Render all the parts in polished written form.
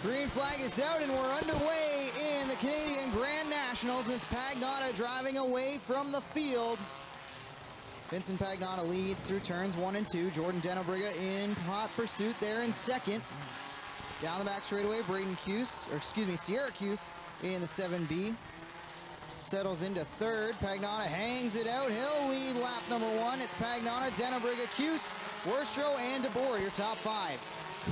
Green flag is out and we're underway in the Canadian Grand Nationals, and it's Pagnotta driving away from the field. Vincent Pagnotta leads through turns 1 and 2. Jordan Denobriga in hot pursuit there in second. Down the back straightaway, Sierra Cuse in the 7B. Settles into third. Pagnotta hangs it out. He'll lead lap number 1. It's Pagnotta, Denobriga, Cuse, Worstro, and DeBoer, your top 5.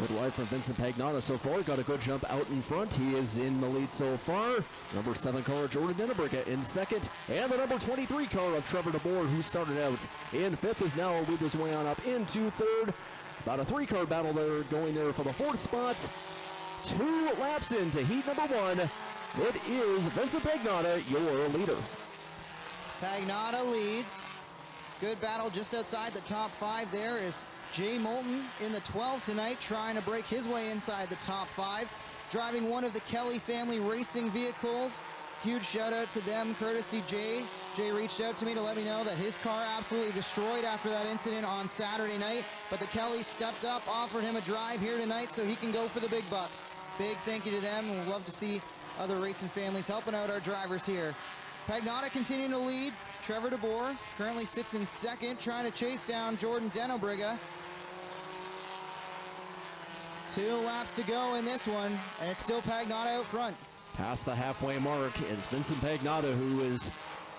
Good ride from Vincent Pagnotta so far. Got a good jump out in front. He is in the lead so far. Number 7 car, Jordan Denobriga in second. And the number 23 car of Trevor DeBoer, who started out in 5th, is now moved his way on up into 3rd. About a 3-car battle there going there for the 4th spot. 2 laps into heat number 1. It is Vincent Pagnotta, your leader. Pagnotta leads. Good battle just outside the top 5 there is Jay Moulton in the 12 tonight, trying to break his way inside the top 5, driving one of the Kelly family racing vehicles. Huge shout out to them, courtesy Jay. Jay reached out to me to let me know that his car absolutely destroyed after that incident on Saturday night, but the Kellys stepped up, offered him a drive here tonight so he can go for the big bucks. Big thank you to them, and we'd love to see other racing families helping out our drivers here. Pagnotta continuing to lead. Trevor DeBoer currently sits in second, trying to chase down Jordan Denobriga. 2 laps to go in this one, and it's still Pagnotta out front. Past the halfway mark, it's Vincent Pagnotta who is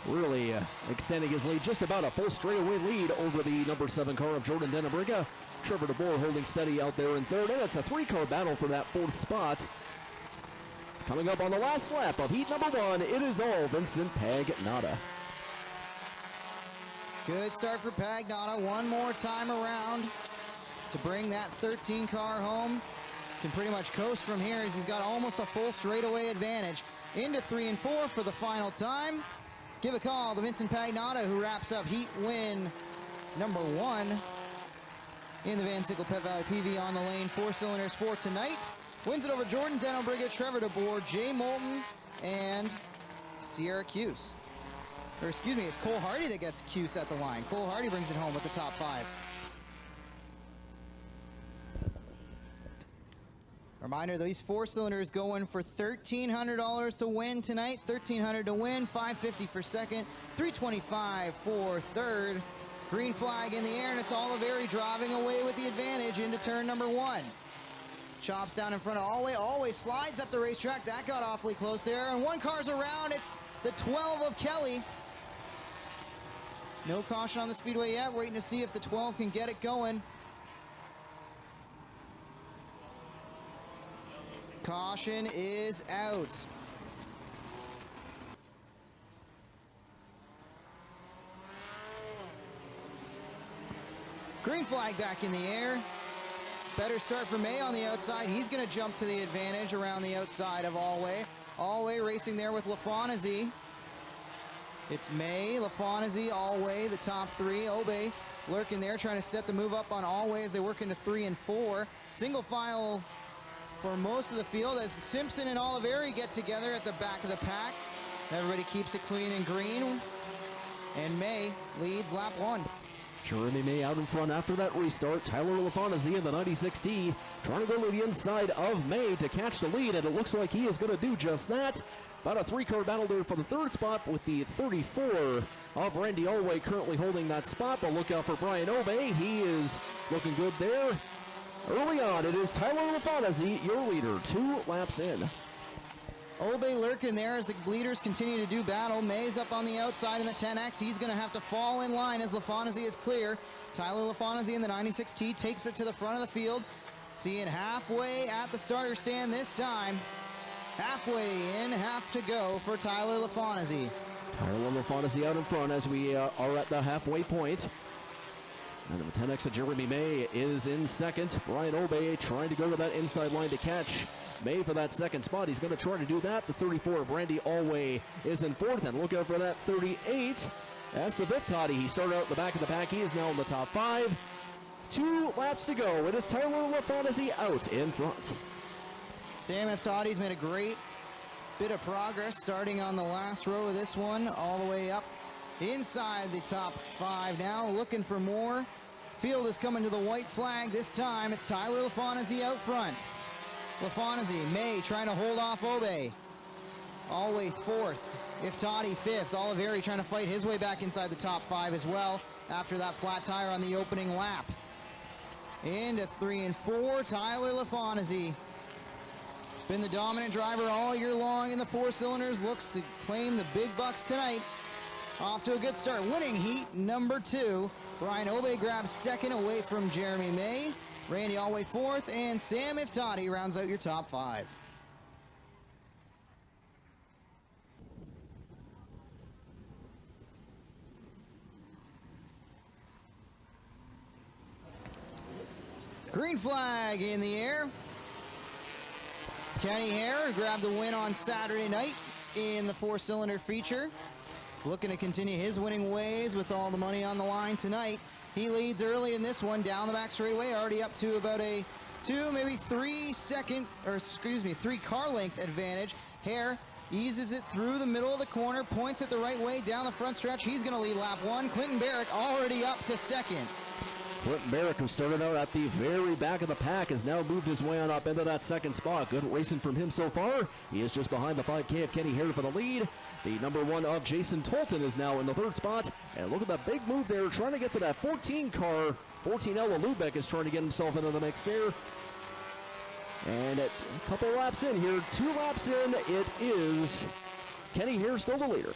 really extending his lead, just about a full straightaway lead over the number 7 car of Jordan Denobriga. Trevor DeBoer holding steady out there in 3rd, and it's a 3-car battle for that 4th spot. Coming up on the last lap of heat number 1, it is all Vincent Pagnotta. Good start for Pagnotta, one more time around to bring that 13 car home. Can pretty much coast from here as he's got almost a full straightaway advantage. Into 3 and 4 for the final time. Give a call to Vincent Pagnotta, who wraps up heat win number 1 in the Van Sickle Pet Valley PV on the lane. 4 cylinders for tonight. Wins it over Jordan Denobriga, Trevor DeBoer, Jay Moulton, and Sierra Cuse. Or excuse me, it's Cole Hardy that gets Cuse at the line. Cole Hardy brings it home with the top 5. Reminder, these 4 cylinders going for $1,300 to win tonight. $1,300 to win, $550 for second, $325 for third. Green flag in the air, and it's Oliveri driving away with the advantage into turn number 1. Chops down in front of always slides up the racetrack. That got awfully close there, and 1 car's around. It's the 12 of Kelly. No caution on the speedway yet. Waiting to see if the 12 can get it going. Caution is out. Green flag back in the air. Better start for May on the outside. He's going to jump to the advantage around the outside of Alway. Alway racing there with LaFontaine. It's May, LaFontaine, Alway, the top 3. Obey lurking there, trying to set the move up on Alway as they work into 3 and 4. Single file for most of the field as Simpson and Oliveri get together at the back of the pack. Everybody keeps it clean and green, and May leads lap 1. Jeremy May out in front after that restart. Tyler LaFontaine in the 96T trying to go to the inside of May to catch the lead, and it looks like he is going to do just that. About a 3-car battle there for the 3rd spot with the 34 of Randy Alway currently holding that spot, but look out for Brian Obey. He is looking good there. Early on, it is Tyler LaFontaine, your leader, 2 laps in. Obey lurking there as the leaders continue to do battle. May's up on the outside in the 10X. He's going to have to fall in line as LaFontaine is clear. Tyler LaFontaine in the 96T takes it to the front of the field. Seeing halfway at the starter stand this time. Halfway in, half to go for Tyler LaFontaine. Tyler LaFontaine out in front as we are at the halfway point. And the 10X of Jeremy May is in second. Brian Obey trying to go to that inside line to catch May for that 2nd spot. He's going to try to do that. The 34 of Randy Alway is in 4th. And look out for that 38. That's Saviftati. He started out at the back of the pack. He is now in the top 5. 2 laps to go. It is Tyler LaFontaine out in front. Sam Iftati's made a great bit of progress starting on the last row of this one all the way up inside the top 5 now, looking for more. Field is coming to the white flag this time. It's Tyler LaFontaine out front. Lafonzi, May trying to hold off Obe. Alway fourth. Iftati fifth. Oliveri trying to fight his way back inside the top 5 as well after that flat tire on the opening lap. Into 3 and 4, Tyler Lafonzi. Been the dominant driver all year long in the 4 cylinders. Looks to claim the big bucks tonight. Off to a good start. Winning heat number 2. Brian Obe grabs second away from Jeremy May. Randy Alway fourth, and Sam Iftati rounds out your top 5. Green flag in the air. Kenny Hare grabbed the win on Saturday night in the 4-cylinder feature. Looking to continue his winning ways with all the money on the line tonight. He leads early in this one down the back straightaway, already up to about a 2, maybe 3 car length advantage. Hare eases it through the middle of the corner, points it the right way down the front stretch. He's going to lead lap 1. Clinton Barrick already up to second. Clinton Barrick, who started out at the very back of the pack, has now moved his way on up into that second spot. Good racing from him so far. He is just behind the 5K of Kenny Hare for the lead. The number 1 of Jason Tolton is now in the 3rd spot. And look at that big move there, trying to get to that 14 car. 14 Ella Lubeck is trying to get himself into the mix there. And a couple laps in here, 2 laps in, it is Kenny Hare still the leader.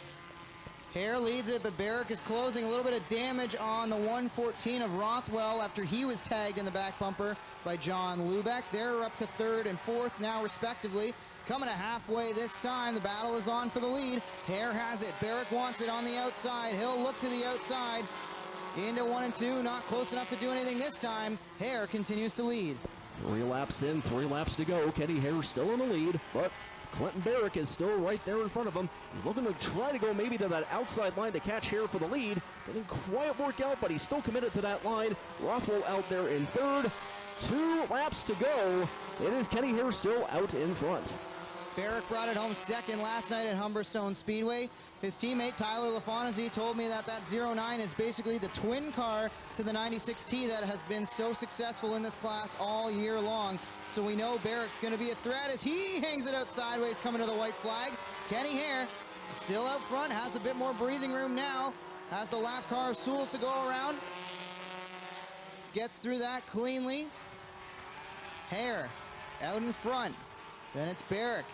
Hare leads it, but Barrick is closing. A little bit of damage on the 114 of Rothwell after he was tagged in the back bumper by John Lubeck. They're up to 3rd and 4th now, respectively. Coming to halfway this time, the battle is on for the lead. Hare has it. Barrick wants it on the outside. He'll look to the outside. Into 1 and 2, not close enough to do anything this time. Hare continues to lead. 3 laps in, 3 laps to go. Kenny Hare still in the lead, but Clinton Barrick is still right there in front of him. He's looking to try to go maybe to that outside line to catch Hare for the lead. Didn't quite work out, but he's still committed to that line. Rothwell out there in 3rd. 2 laps to go. It is Kenny Hare still out in front. Barrick brought it home second last night at Humberstone Speedway. His teammate Tyler Lafonzi told me that 09 is basically the twin car to the 96T that has been so successful in this class all year long. So we know Barrick's going to be a threat as he hangs it out sideways coming to the white flag. Kenny Hare still out front, has a bit more breathing room now. Has the lap car of Sewell's to go around. Gets through that cleanly. Hare out in front. Then it's Barrick,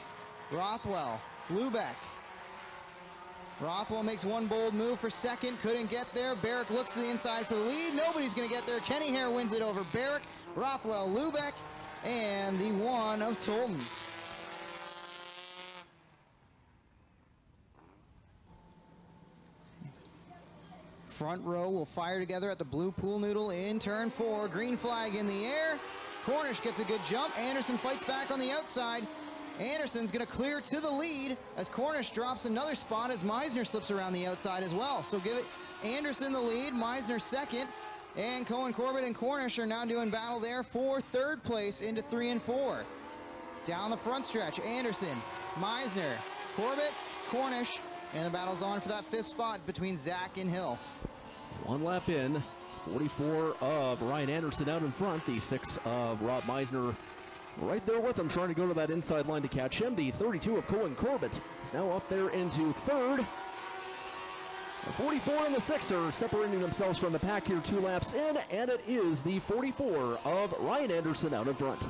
Rothwell, Lubeck. Rothwell makes one bold move for second, couldn't get there. Barrick looks to the inside for the lead. Nobody's going to get there. Kenny Hare wins it over Barrick, Rothwell, Lubeck, and the 1 of Tolton. Front row will fire together at the blue pool noodle in turn 4. Green flag in the air. Cornish gets a good jump. Anderson fights back on the outside. Anderson's going to clear to the lead as Cornish drops another spot as Meisner slips around the outside as well. So give it Anderson the lead, Meisner second, and Cohen Corbett and Cornish are now doing battle there for 3rd place into 3 and 4. Down the front stretch, Anderson, Meisner, Corbett, Cornish, and the battle's on for that 5th spot between Zach and Hill. 1 lap in, 44 of Ryan Anderson out in front, the 6 of Rob Meisner right there with him, trying to go to that inside line to catch him. The 32 of Cohen Corbett is now up there into 3rd. The 44 and the 6 are separating themselves from the pack here 2 laps in, and it is the 44 of Ryan Anderson out in front.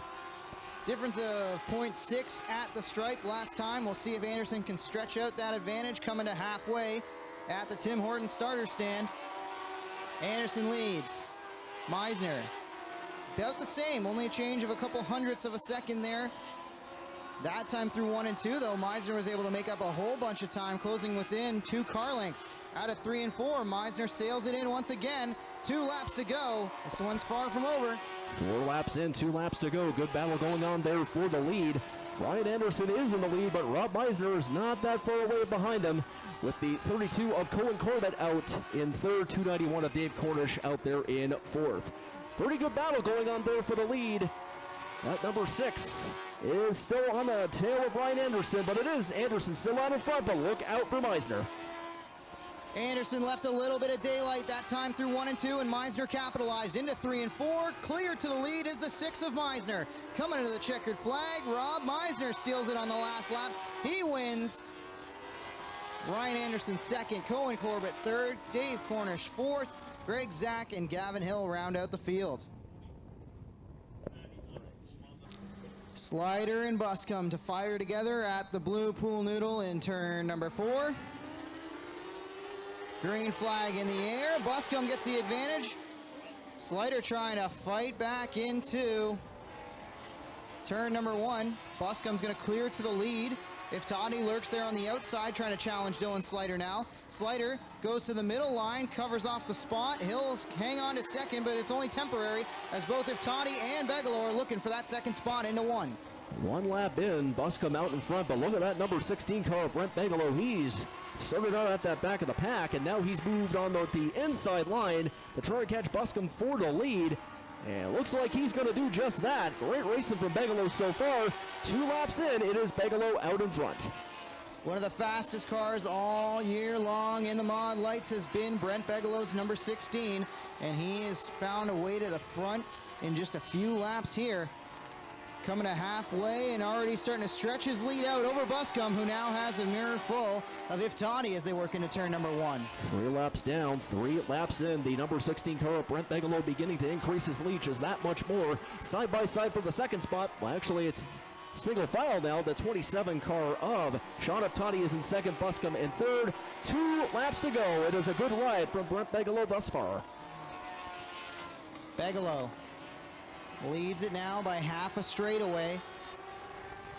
Difference of 0.6 at the stripe last time. We'll see if Anderson can stretch out that advantage coming to halfway at the Tim Hortons starter stand. Anderson leads. Meisner about the same, only a change of a couple hundredths of a second there. That time through 1 and 2, though, Meisner was able to make up a whole bunch of time, closing within 2 car lengths. Out of 3 and 4, Meisner sails it in once again. 2 laps to go. This one's far from over. 4 laps in, 2 laps to go. Good battle going on there for the lead. Ryan Anderson is in the lead, but Rob Meisner is not that far away behind him, with the 32 of Cohen Corbett out in 3rd, 291 of Dave Cornish out there in 4th. Pretty good battle going on there for the lead. That number 6 is still on the tail of Ryan Anderson, but it is Anderson still out in front, but look out for Meisner. Anderson left a little bit of daylight that time through 1 and 2, and Meisner capitalized into 3 and 4. Clear to the lead is the 6 of Meisner. Coming into the checkered flag, Rob Meisner steals it on the last lap. He wins. Ryan Anderson second, Cohen Corbett third, Dave Cornish fourth, Greg Zach and Gavin Hill round out the field. Slider and Buscombe to fire together at the blue pool noodle in turn number 4. Green flag in the air. Buscombe gets the advantage. Slider trying to fight back into turn number 1. Buscombe's going to clear to the lead. If Toddy lurks there on the outside, trying to challenge Dylan Slider now. Slider goes to the middle line, covers off the spot. Hills hang on to second, but it's only temporary, as both If Toddy and Bigelow are looking for that second spot into 1. 1 lap in, Buscombe out in front, but look at that number 16 car, Brent Bigelow. He's started out at that back of the pack, and now he's moved on the inside line to try to catch Buscombe for the lead. And it looks like he's going to do just that. Great racing from Bigelow so far. 2 laps in, it is Bigelow out in front. One of the fastest cars all year long in the Mod Lights has been Brent Bigelow's number 16, and he has found a way to the front in just a few laps here. Coming to halfway and already starting to stretch his lead out over Buscombe, who now has a mirror full of If Toddy as they work into turn number 1. 3 laps down, 3 laps in. The number 16 car, Brent Bigelow, beginning to increase his lead just that much more. Side by side for the second spot. Well, actually, it's single file now. The 27 car of Sean If Toddy is in second, Buscombe in third. 2 laps to go. It is a good ride from Brent Bigelow thus far. Bigelow leads it now by half a straightaway.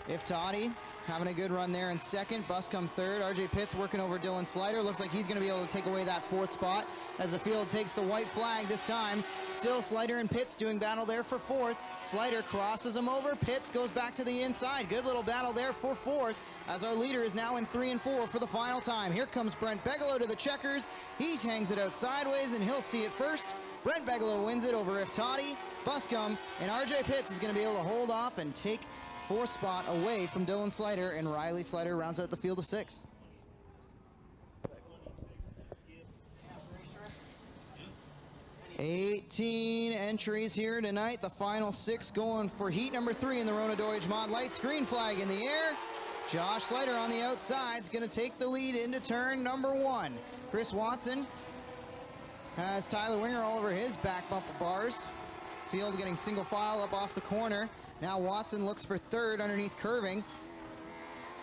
If Toddy having a good run there in second, Buscombe third. RJ Pitts working over Dylan Slider. Looks like he's going to be able to take away that 4th spot as the field takes the white flag this time. Still Slider and Pitts doing battle there for 4th. Slider crosses him over. Pitts goes back to the inside. Good little battle there for 4th as our leader is now in 3 and 4 for the final time. Here comes Brent Bigelow to the checkers. He hangs it out sideways and he'll see it first. Brent Bigelow wins it over If Toddy, Buscombe, and RJ Pitts is going to be able to hold off and take 4th spot away from Dylan Slider, and Riley Slider rounds out the field of 6. $18 entries here tonight. The final 6 going for heat number 3 in the Rona Deutsch Mod Lights. Green flag in the air. Josh Slider on the outside is going to take the lead into turn number 1. Chris Watson has Tyler Winger all over his back bumper bars. Field getting single file up off the corner. Now Watson looks for 3rd underneath curving.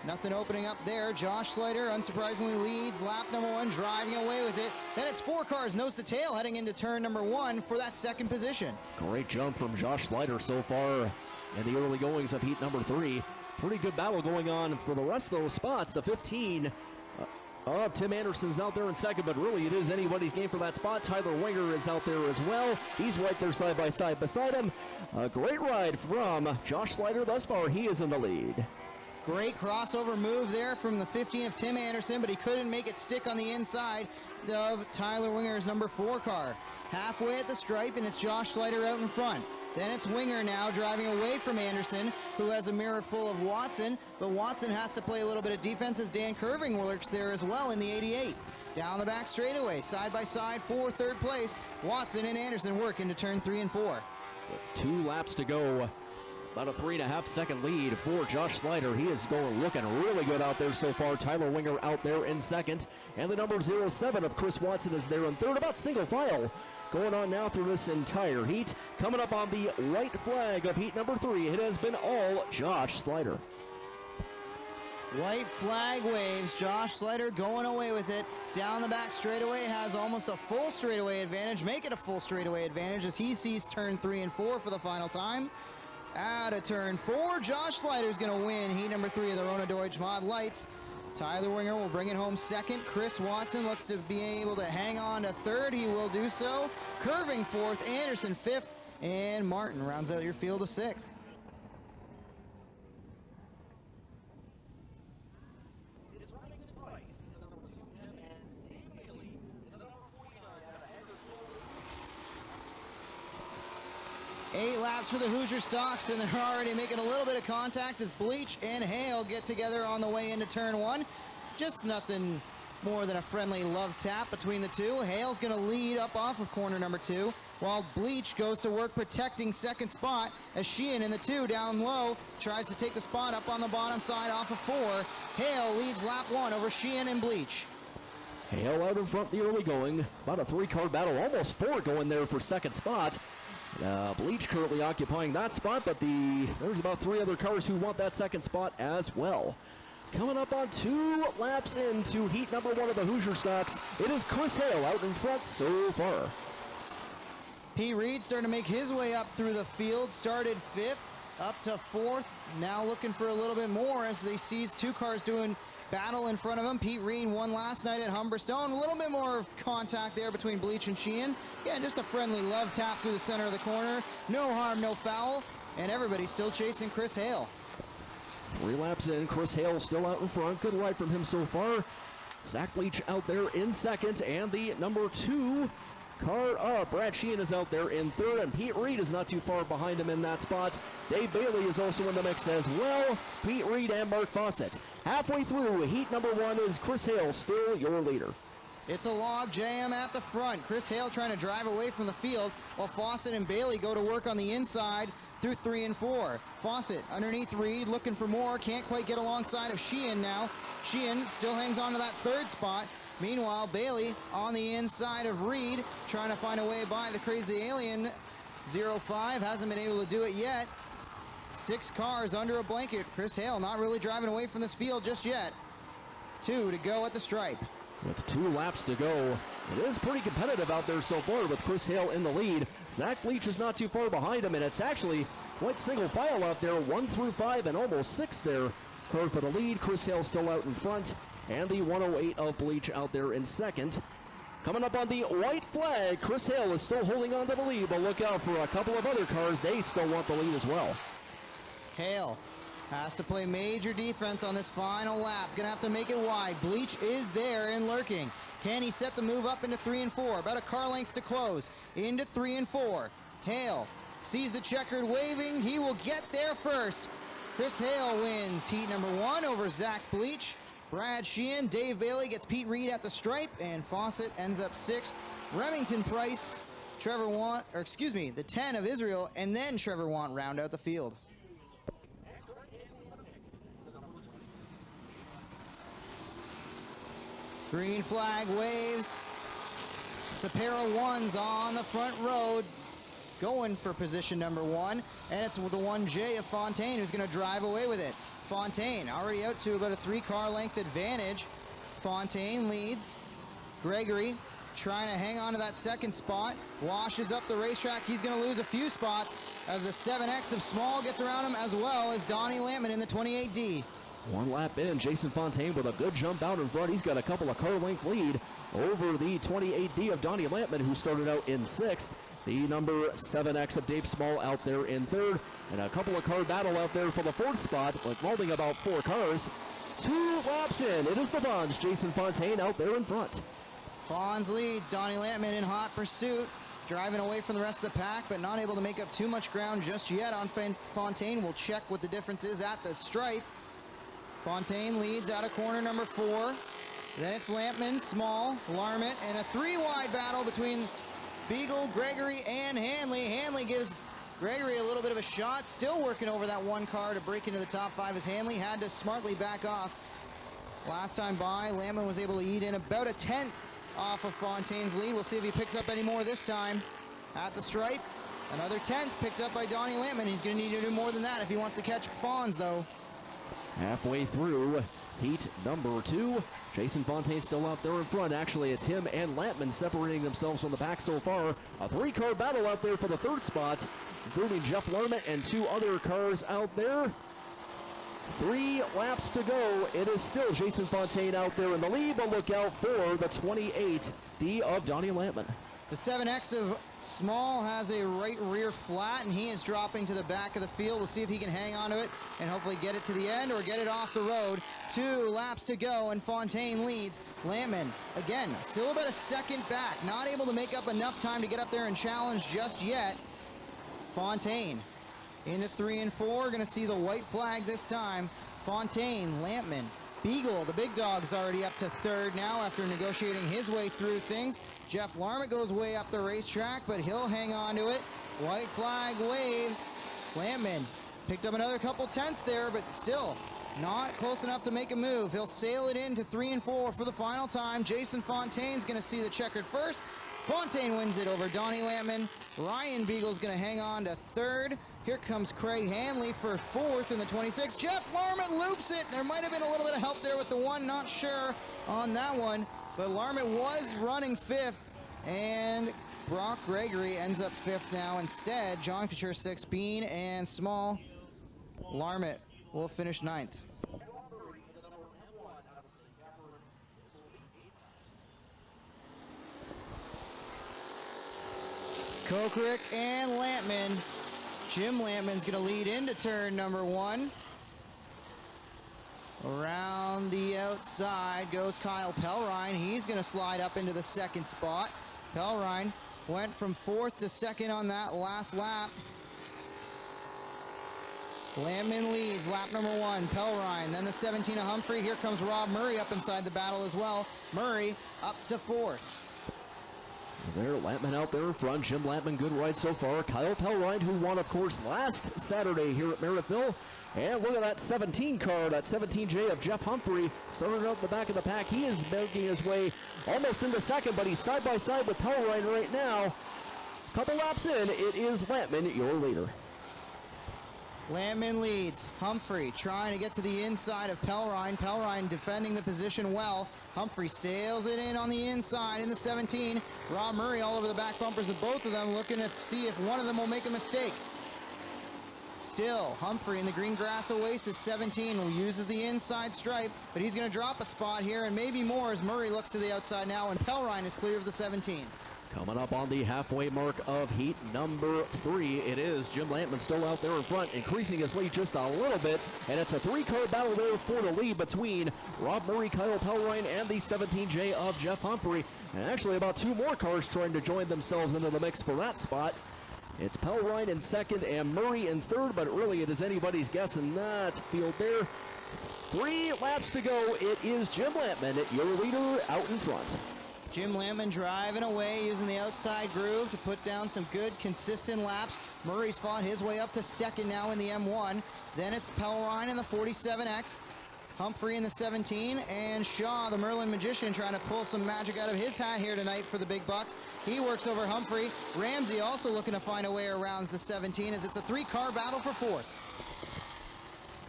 Nothing opening up there. Josh Slider unsurprisingly leads lap number 1, driving away with it. Then it's 4 cars nose to tail heading into turn number 1 for that 2nd position. Great jump from Josh Slider so far in the early goings of heat number 3. Pretty good battle going on for the rest of those spots. The 15 Tim Anderson's out there in second, but really it is anybody's game for that spot. Tyler Winger is out there as well. He's right there side by side beside him. A great ride from Josh Slider thus far. He is in the lead. Great crossover move there from the 15 of Tim Anderson, but he couldn't make it stick on the inside of Tyler Winger's number 4 car. Halfway at the stripe, and it's Josh Slider out in front. Then it's Winger now driving away from Anderson, who has a mirror full of Watson, but Watson has to play a little bit of defense as Dan Curving lurks there as well in the 88. Down the back straightaway, side by side for 3rd place. Watson and Anderson work into turn 3 and 4. With 2 laps to go, about a 3.5 second lead for Josh Slider. He is looking really good out there so far. Tyler Winger out there in second, and the number 07 of Chris Watson is there in third, about single file. Going on now through this entire heat. Coming up on the white flag of heat number 3, it has been all Josh Slider. White flag waves. Josh Slider going away with it. Down the back straightaway, has almost a full straightaway advantage. Make it a full straightaway advantage as he sees turn 3 and 4 for the final time. Out of turn 4, Josh Slider is going to win heat number 3 of the Rona Deutsch Mod Lights. Tyler Winger will bring it home second. Chris Watson looks to be able to hang on to 3rd. He will do so. Curving 4th, Anderson 5th, and Martin rounds out your field of 6. Eight laps for the Hoosier Stocks, and they're already making a little bit of contact as Bleach and Hale get together on the way into turn 1. Just nothing more than a friendly love tap between the two. Hale's going to lead up off of corner number 2, while Bleach goes to work protecting second spot as Sheehan in the 2 down low tries to take the spot up on the bottom side off of 4. Hale leads lap 1 over Sheehan and Bleach. Hale out in front the early going. About a 3-car battle, almost 4 going there for second spot. Bleach currently occupying that spot, but there's about 3 other cars who want that second spot as well. Coming up on 2 laps into heat number 1 of the Hoosier stocks, it is Chris Hale out in front so far. Pete Reed starting to make his way up through the field, started 5th, up to 4th, now looking for a little bit more as they sees 2 cars doing battle in front of him. Pete Reed won last night at Humberstone. A little bit more contact there between Bleach and Sheehan. Again, just a friendly love tap through the center of the corner. No harm, no foul, and everybody's still chasing Chris Hale. 3 laps in, Chris Hale still out in front. Good ride from him so far. Zach Bleach out there in second, and the number 2 car, Brad Sheehan is out there in third, and Pete Reed is not too far behind him in that spot. Dave Bailey is also in the mix as well. Pete Reed and Mark Fawcett. Halfway through heat number 1 is Chris Hale still your leader. It's a log jam at the front. Chris Hale trying to drive away from the field while Fawcett and Bailey go to work on the inside through 3 and 4. Fawcett underneath Reed looking for more. Can't quite get alongside of Sheehan now. Sheehan still hangs on to that 3rd spot. Meanwhile, Bailey on the inside of Reed trying to find a way by the crazy alien 05. Hasn't been able to do it yet. 6 cars under a blanket. Chris Hale not really driving away from this field just yet. 2 to go at the stripe. With 2 laps to go, it is pretty competitive out there so far with Chris Hale in the lead. Zach Bleach is not too far behind him, and it's actually quite single file out there, 1 through 5 and almost 6 there. Car for the lead, Chris Hale still out in front, and the 108 of Bleach out there in second. Coming up on the white flag, Chris Hale is still holding on to the lead, but look out for a couple of other cars. They still want the lead as well. Hale has to play major defense on this final lap. Gonna have to make it wide. Bleach is there and lurking. Can he set the move up into 3 and 4? About a car length to close. Into 3 and 4. Hale sees the checkered waving. He will get there first. Chris Hale wins heat number 1 over Zach Bleach. Brad Sheehan, Dave Bailey gets Pete Reed at the stripe, and Fawcett ends up 6th. Remington Price, Trevor Want, or excuse me, the 10 of Israel, and then Trevor Want round out the field. Green flag waves. It's a pair of 1s on the front road going for position number 1, and it's the 1J of Fontaine who's going to drive away with it. Fontaine already out to about a 3-car length advantage. Fontaine leads. Gregory trying to hang on to that 2nd spot. Washes up the racetrack. He's going to lose a few spots as the 7X of Small gets around him, as well as Donnie Lampman in the 28D. 1 lap in, Jason Fontaine with a good jump out in front. He's got a couple of car length lead over the 28D of Donnie Lampman, who started out in 6th. The number 7X of Dave Small out there in 3rd. And a couple of car battle out there for the 4th spot, involving about 4 cars. 2 laps in, it is the Fonz, Jason Fontaine out there in front. Fonz leads, Donnie Lampman in hot pursuit. Driving away from the rest of the pack, but not able to make up too much ground just yet on Fontaine. We'll check what the difference is at the stripe. Fontaine leads out of corner number 4. Then it's Lampman, Small, Larmett, and a 3-wide battle between Beagle, Gregory, and Hanley. Hanley gives Gregory a little bit of a shot. Still working over that 1 car to break into the top 5 as Hanley had to smartly back off. Last time by, Lampman was able to eat in about a 10th off of Fontaine's lead. We'll see if he picks up any more this time. At the stripe, another 10th picked up by Donnie Lampman. He's going to need to do more than that if he wants to catch Fonz, though. Halfway through heat number 2. Jason Fontaine still out there in front. Actually, it's him and Lampman separating themselves from the pack so far. A 3-car battle out there for the 3rd spot, including Jeff Larmett and 2 other cars out there. 3 laps to go. It is still Jason Fontaine out there in the lead, but look out for the 28D of Donnie Lampman. The 7X of Small has a right rear flat, and he is dropping to the back of the field. We'll see if he can hang on to it and hopefully get it to the end or get it off the road. 2 laps to go, and Fontaine leads. Lampman, again, still about a 2nd back. Not able to make up enough time to get up there and challenge just yet. Fontaine into 3 and 4. Going to see the white flag this time. Fontaine, Lampman, Beagle, the big dog's already up to third now after negotiating his way through things. Jeff Larmett goes way up the racetrack, but he'll hang on to it. White flag waves. Lampman picked up another couple tenths there, but still not close enough to make a move. He'll sail it into 3 and 4 for the final time. Jason Fontaine's going to see the checkered first. Fontaine wins it over Donnie Lampman. Ryan Beagle's going to hang on to third. Here comes Craig Hanley for fourth in the 26. Jeff Larmett loops it. There might have been a little bit of help there with the one, not sure on that one, but Larmett was running fifth, and Brock Gregory ends up fifth now instead. John Couture sixth, Bean and Small. Larmett will finish ninth. Kokrick and Lampman. Jim Lampman's going to lead into turn number one. Around the outside goes Kyle Pellrine. He's going to slide up into the second spot. Pellrine went from fourth to second on that last lap. Lampman leads lap number one. Pellrine, then the 17 of Humphrey. Here comes Rob Murray up inside the battle as well. Murray up to fourth. There, Lampman out there in front. Jim Lampman, good ride so far. Kyle Pellrine, who won, of course, last Saturday here at Merrittville. And look at that 17 car, that 17J of Jeff Humphrey, started out the back of the pack. He is making his way almost into second, but he's side by side with Pellrine right now. Couple laps in, it is Lampman, your leader. Lampman leads. Humphrey trying to get to the inside of Pellrine. Pellrine defending the position well. Humphrey sails it in on the inside in the 17. Rob Murray all over the back bumpers of both of them, looking to see if one of them will make a mistake. Still, Humphrey in the Green Grass Oasis 17 uses the inside stripe, but he's going to drop a spot here and maybe more as Murray looks to the outside now, and Pellrine is clear of the 17. Coming up on the halfway mark of heat number 3, it is Jim Lampman still out there in front, increasing his lead just a little bit, and it's a 3-car battle there for the lead between Rob Murray, Kyle Pellrine, and the 17J of Jeff Humphrey. And actually about 2 more cars trying to join themselves into the mix for that spot. It's Pellrine in second and Murray in third, but really it is anybody's guess in that field there. 3 laps to go. It is Jim Lampman, your leader, out in front. Jim Lampman driving away using the outside groove to put down some good consistent laps. Murray's fought his way up to second now in the M1. Then it's Pellrine in the 47X. Humphrey in the 17, and Shaw, the Merlin Magician, trying to pull some magic out of his hat here tonight for the big bucks. He works over Humphrey. Ramsey also looking to find a way around the 17 as it's a 3-car battle for fourth.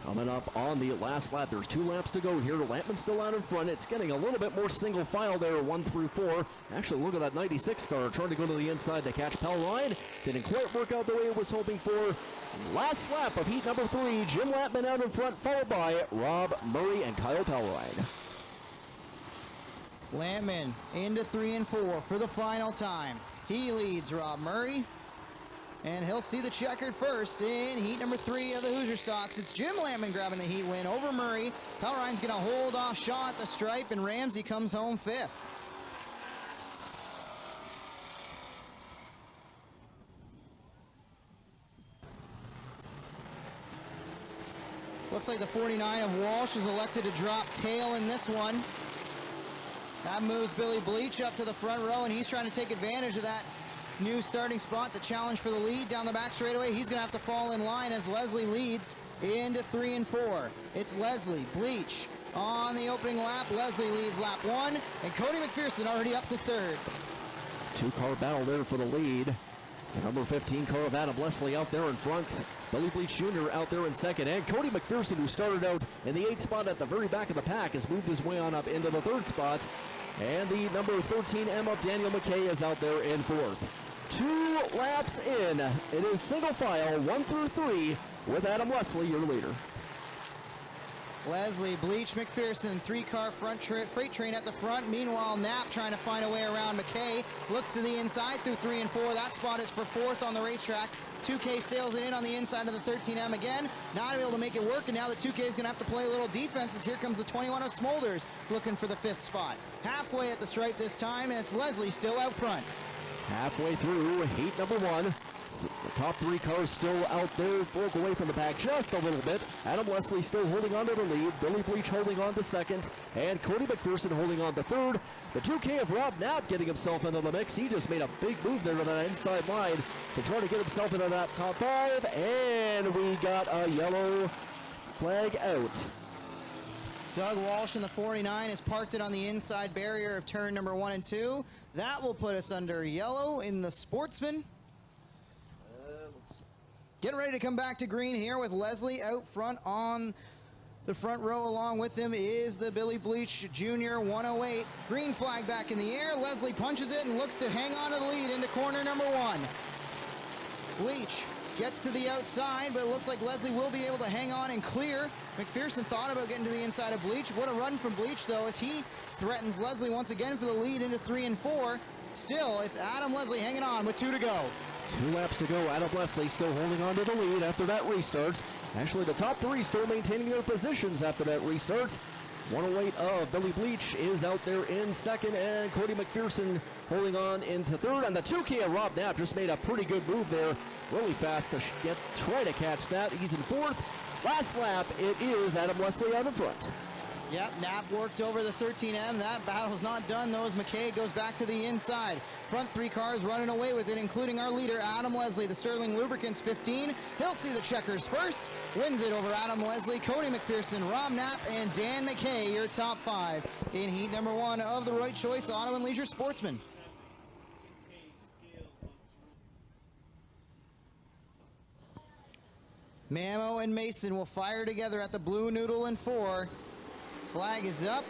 Coming up on the last lap, there's 2 laps to go here. Lampman still out in front. It's getting a little bit more single file there, 1 through 4. Actually, look at that 96 car trying to go to the inside to catch Pellrine. Didn't quite work out the way it was hoping for. Last lap of heat number 3, Jim Lampman out in front, followed by Rob Murray and Kyle Pellrine. Lampman into 3 and 4 for the final time. He leads Rob Murray, and he'll see the checkered first in heat number 3 of the Hoosier Stocks. It's Jim Lampman grabbing the heat win over Murray. Pellrine's going to hold off Shaw at the stripe, and Ramsey comes home 5th. Looks like the 49 of Walsh is elected to drop tail in this one. That moves Billy Bleach up to the front row, and he's trying to take advantage of that new starting spot to challenge for the lead down the back straightaway. He's going to have to fall in line as Leslie leads into 3 and 4. It's Leslie, Bleach on the opening lap. Leslie leads lap 1, and Cody McPherson already up to 3rd. 2-car battle there for the lead. The number 15 car of Adam Leslie out there in front. Billy Bleach Jr. out there in second. And Cody McPherson, who started out in the 8th spot at the very back of the pack, has moved his way on up into the 3rd spot. And the number 13 M of Daniel McKay is out there in 4th. 2 laps in. It is single file, 1 through 3, with Adam Leslie, your leader. Leslie, Bleach, McPherson, 3-car front freight train at the front. Meanwhile, Knapp trying to find a way around McKay. Looks to the inside through 3 and 4. That spot is for 4th on the racetrack. 2K sails it in on the inside of the 13M again. Not able to make it work, and now the 2K is going to have to play a little defense as here comes the 21 of Smolders looking for the 5th spot. Halfway at the stripe this time, and it's Leslie still out front. Halfway through heat number 1. The top three cars still out there, broke away from the pack just a little bit. Adam Leslie still holding on to the lead, Billy Bleach holding on to second, and Cody McPherson holding on to third. The 2K of Rob Knapp getting himself into the mix. He just made a big move there to that inside line to try to get himself into that top five, and we got a yellow flag out. Doug Walsh in the 49 has parked it on the inside barrier of turn number 1 and 2. That will put us under yellow in the Sportsman. Getting ready to come back to green here with Leslie out front on the front row. Along with him is the Billy Bleach Jr. 108. Green flag back in the air. Leslie punches it and looks to hang on to the lead into corner number 1. Bleach gets to the outside, but it looks like Leslie will be able to hang on and clear. McPherson thought about getting to the inside of Bleach. What a run from Bleach, though, as he threatens Leslie once again for the lead into 3 and 4. Still, it's Adam Leslie hanging on with 2 to go. 2 laps to go. Adam Leslie still holding on to the lead after that restart. Actually, the top 3 still maintaining their positions after that restart. 108 of Billy Bleach is out there in second, and Cody McPherson holding on into third. And the 2K of Rob Knapp just made a pretty good move there, really fast to try to catch that. He's in fourth. Last lap, it is Adam Leslie out in front. Yep, Knapp worked over the 13M. That battle's not done, though, as McKay goes back to the inside. Front 3 cars running away with it, including our leader, Adam Leslie, the Sterling Lubricants 15. He'll see the checkers first. Wins it over Adam Leslie, Cody McPherson, Rob Knapp, and Dan McKay, your top 5 in heat number 1 of the Right Choice Auto and Leisure Sportsman. Mamo and Mason will fire together at the Blue Noodle in 4. Flag is up,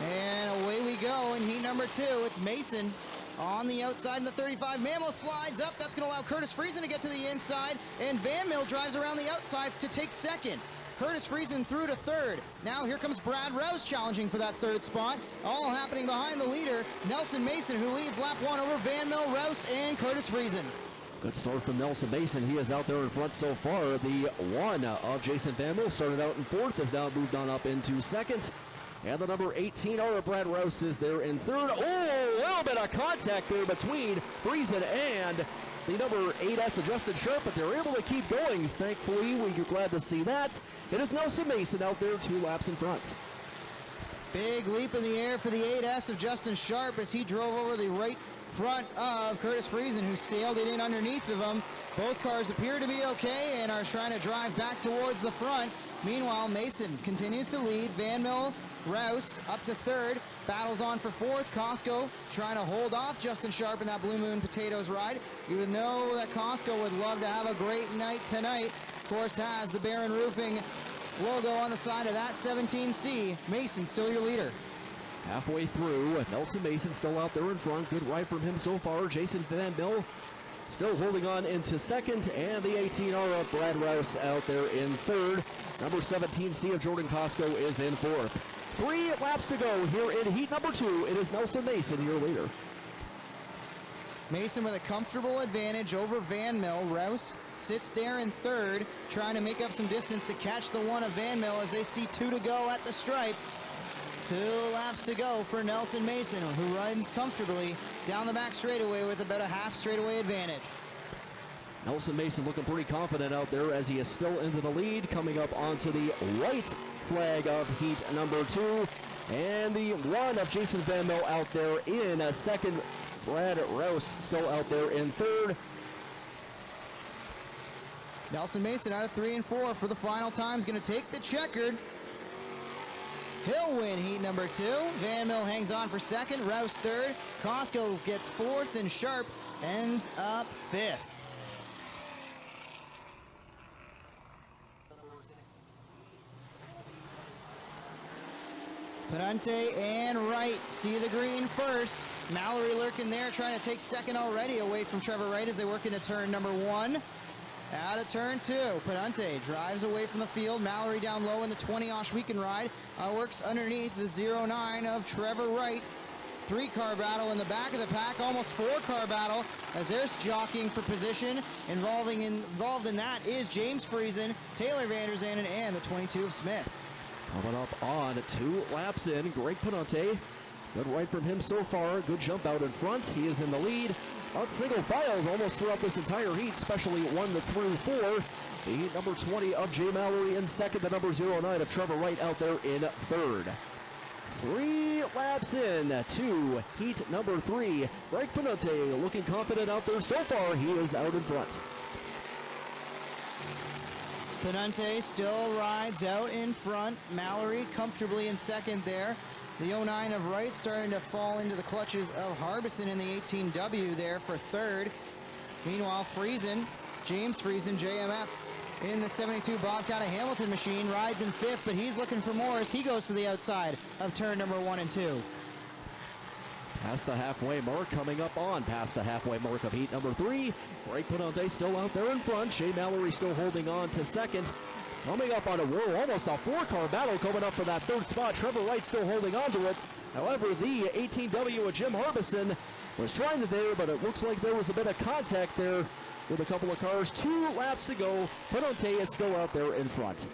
and away we go in heat number 2. It's Mason on the outside in the 35. Mamo slides up. That's going to allow Curtis Friesen to get to the inside, and Van Mill drives around the outside to take second. Curtis Friesen through to third. Now here comes Brad Rouse challenging for that 3rd spot. All happening behind the leader, Nelson Mason, who leads lap 1 over Van Mill, Rouse, and Curtis Friesen. Good start from Nelson Mason. He is out there in front so far. The 1 of Jason Van Mill started out in 4th, has now moved on up into 2nd. And the number 18, Brad Rouse, is there in 3rd. Oh, a little bit of contact there between Friesen and the number 8S, Justin Sharp, but they're able to keep going. Thankfully, we're glad to see that. It is Nelson Mason out there 2 laps in front. Big leap in the air for the 8S of Justin Sharp as he drove over the right front of Curtis Friesen, who sailed it in underneath of him. Both cars appear to be okay and are trying to drive back towards the front. Meanwhile, Mason continues to lead. Van Mill, Rouse up to 3rd. Battles on for 4th. Costco trying to hold off Justin Sharp in that Blue Moon Potatoes ride. You would know that Costco would love to have a great night tonight. Of course, has the Barron Roofing logo on the side of that 17C. Mason still your leader. Halfway through, Nelson Mason still out there in front. Good ride from him so far. Jason Van Mill still holding on into 2nd, and the 18R of Brad Rouse out there in 3rd. Number 17C of Jordan Costco is in 4th. 3 laps to go here in heat number 2. It is Nelson Mason, your leader. Mason with a comfortable advantage over Van Mill. Rouse sits there in 3rd, trying to make up some distance to catch the 1 of Van Mill as they see 2 to go at the stripe. 2 laps to go for Nelson Mason, who runs comfortably down the back straightaway with about a half straightaway advantage. Nelson Mason looking pretty confident out there as he is still into the lead, coming up onto the white flag of heat number 2. And the 1 of Jason Van Mill out there in 2nd. Brad Rouse still out there in 3rd. Nelson Mason out of 3 and 4 for the final time is going to take the checkered. He'll win heat number 2. Van Mill hangs on for 2nd, Rouse 3rd. Costco gets 4th, and Sharp ends up 5th. Pedante and Wright see the green first. Mallory lurking there, trying to take 2nd already away from Trevor Wright as they work into turn number 1. Out of turn 2, Pedante drives away from the field. Mallory down low in the 20 Oshweekend ride. Works underneath the 09 of Trevor Wright. 3-car battle in the back of the pack, almost 4-car battle as they're jockeying for position. Involved in that is James Friesen, Taylor Vanderzanden, and the 22 of Smith. Coming up on 2 laps in, Greg Pedante. Good ride from him so far. Good jump out in front. He is in the lead. on single files almost throughout this entire heat, especially 1 through 4. The heat number 20 of Jay Mallory in second, the number 09 of Trevor Wright out there in third. 3 laps in to heat number 3. Greg Penante looking confident out there. So far, he is out in front. Penante still rides out in front. Mallory comfortably in second there. The 09 of Wright starting to fall into the clutches of Harbison in the 18W there for third. Meanwhile, James Friesen, JMF, in the 72 Bobcat of Hamilton machine, rides in fifth, but he's looking for more as he goes to the outside of turn number 1 and 2. Past the halfway mark, coming up on past the halfway mark of heat number 3. Greg Penante still out there in front. Jay Mallory still holding on to second. Coming up on almost a 4-car battle coming up for that third spot. Trevor Wright still holding on to it. However, the 18W of Jim Harbison was trying to there, but it looks like there was a bit of contact there with a couple of cars. 2 laps to go. Penante is still out there in front.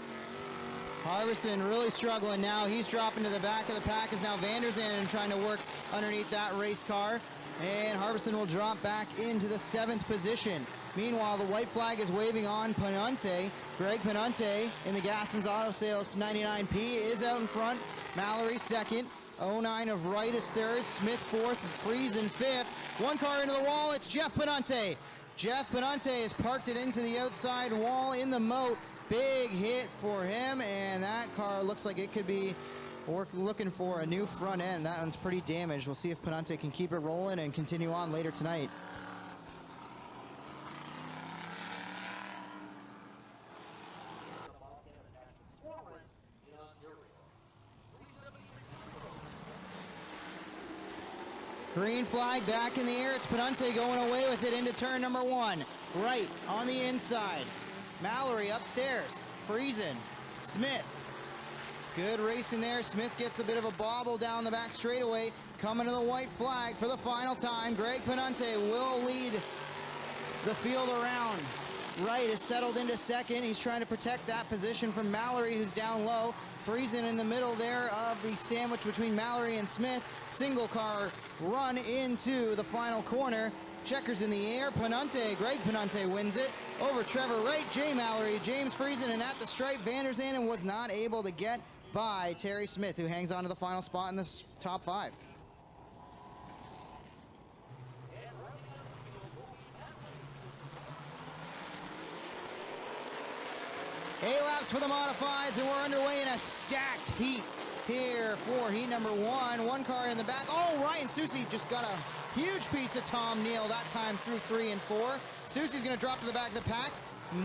Harbison really struggling now. He's dropping to the back of the pack as now Van der Zanden trying to work underneath that race car. And Harbison will drop back into the 7th position. Meanwhile, the white flag is waving on Penante. Greg Penante in the Gaston's Auto Sales 99P is out in front. Mallory second. 09 of Wright is third. Smith fourth. Friesen fifth. 1 car into the wall. It's Jeff Penante. Jeff Penante has parked it into the outside wall in the moat. Big hit for him, and that car looks like it could be looking for a new front end. That one's pretty damaged. We'll see if Penante can keep it rolling and continue on later tonight. Green flag back in the air. It's Penante going away with it into turn number 1. Right on the inside. Mallory upstairs. Friesen. Smith. Good racing there. Smith gets a bit of a bobble down the back straightaway. Coming to the white flag for the final time. Greg Penante will lead the field around. Wright is settled into second. He's trying to protect that position from Mallory, who's down low. Friesen in the middle there of the sandwich between Mallory and Smith. Single car run into the final corner. Checkers in the air. Penante, Greg Penante wins it over Trevor Wright, Jay Mallory, James Friesen, and at the stripe, Van der Zanden was not able to get by Terry Smith, who hangs on to the final spot in the top 5. 8 laps for the modifieds, and we're underway in a stacked heat here for heat number 1. 1 car in the back. Oh, Ryan Susie just got a huge piece of Tom Neal that time through 3 and 4. Susie's going to drop to the back of the pack.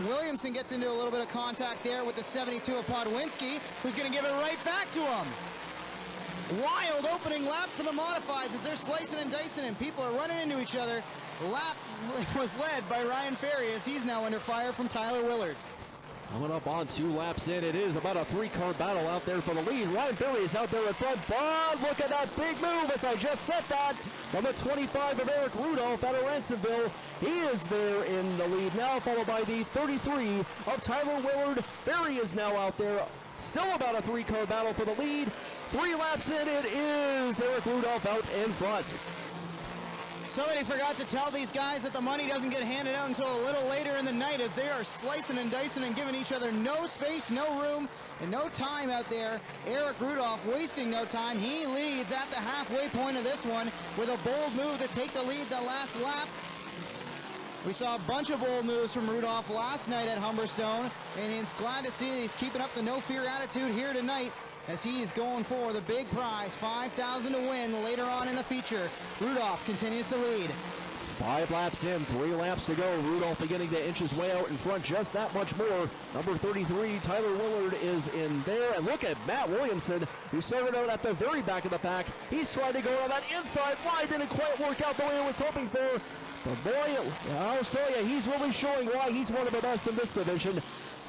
Williamson gets into a little bit of contact there with the 72 of Podwinski, who's going to give it right back to him. Wild opening lap for the modifieds as they're slicing and dicing and people are running into each other. Lap was led by Ryan Ferry as he's now under fire from Tyler Willard. Coming up on 2 laps in, it is about a 3-car battle out there for the lead. Ryan Ferry is out there in front, but look at that big move as I just said that. Number 25 of Eric Rudolph out of Ransomville. He is there in the lead now, followed by the 33 of Tyler Willard. Ferry is now out there. Still about a 3-car battle for the lead. 3 laps in, it is Eric Rudolph out in front. Somebody forgot to tell these guys that the money doesn't get handed out until a little later in the night as they are slicing and dicing and giving each other no space, no room, and no time out there. Eric Rudolph wasting no time. He leads at the halfway point of this one with a bold move to take the lead the last lap. We saw a bunch of bold moves from Rudolph last night at Humberstone, and it's glad to see that he's keeping up the no-fear attitude here tonight as he is going for the big prize, $5,000 to win later on in the feature. Rudolph continues to lead. 5 laps in, 3 laps to go. Rudolph beginning to inch his way out in front just that much more. Number 33, Tyler Willard is in there. And look at Matt Williamson, who started out at the very back of the pack. He's trying to go on that inside line. Didn't quite work out the way I was hoping for. But boy, I'll tell you, he's really showing why he's one of the best in this division.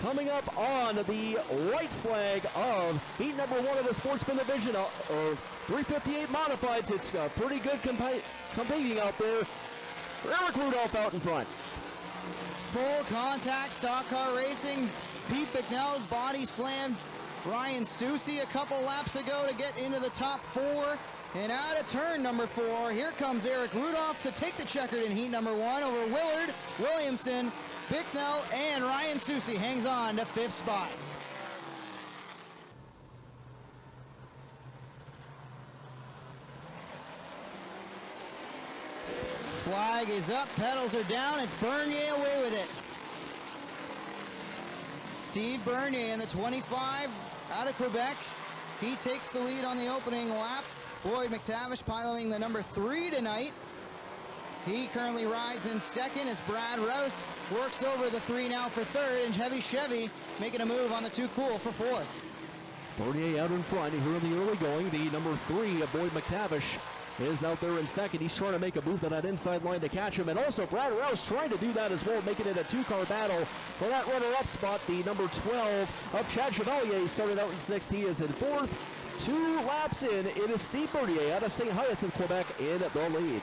Coming up on the white flag of heat number 1 of the Sportsman Division, or 358 Modifieds. It's pretty good competing out there. Eric Rudolph out in front. Full contact stock car racing. Pete Bicknell body slammed Ryan Susie a couple laps ago to get into the top 4. And out of turn number 4, here comes Eric Rudolph to take the checkered in heat number 1 over Willard, Williamson, Bicknell, and Ryan Susie hangs on to 5th spot. Flag is up, pedals are down, it's Bernier away with it. Steve Bernier in the 25 out of Quebec. He takes the lead on the opening lap. Boyd McTavish piloting the number 3 tonight. He currently rides in second as Brad Rouse works over the 3 now for third, and Heavy Chevy making a move on the 2 cool for 4th. Bernier out in front here in the early going. The number 3 of Boyd McTavish is out there in second. He's trying to make a move to that inside line to catch him, and also Brad Rouse trying to do that as well, making it a 2-car battle for that runner-up spot. The number 12 of Chad Chevalier started out in 6th. He is in 4th. 2 laps in, it is Steve Bernier out of St. Hyacinthe, Quebec in the lead.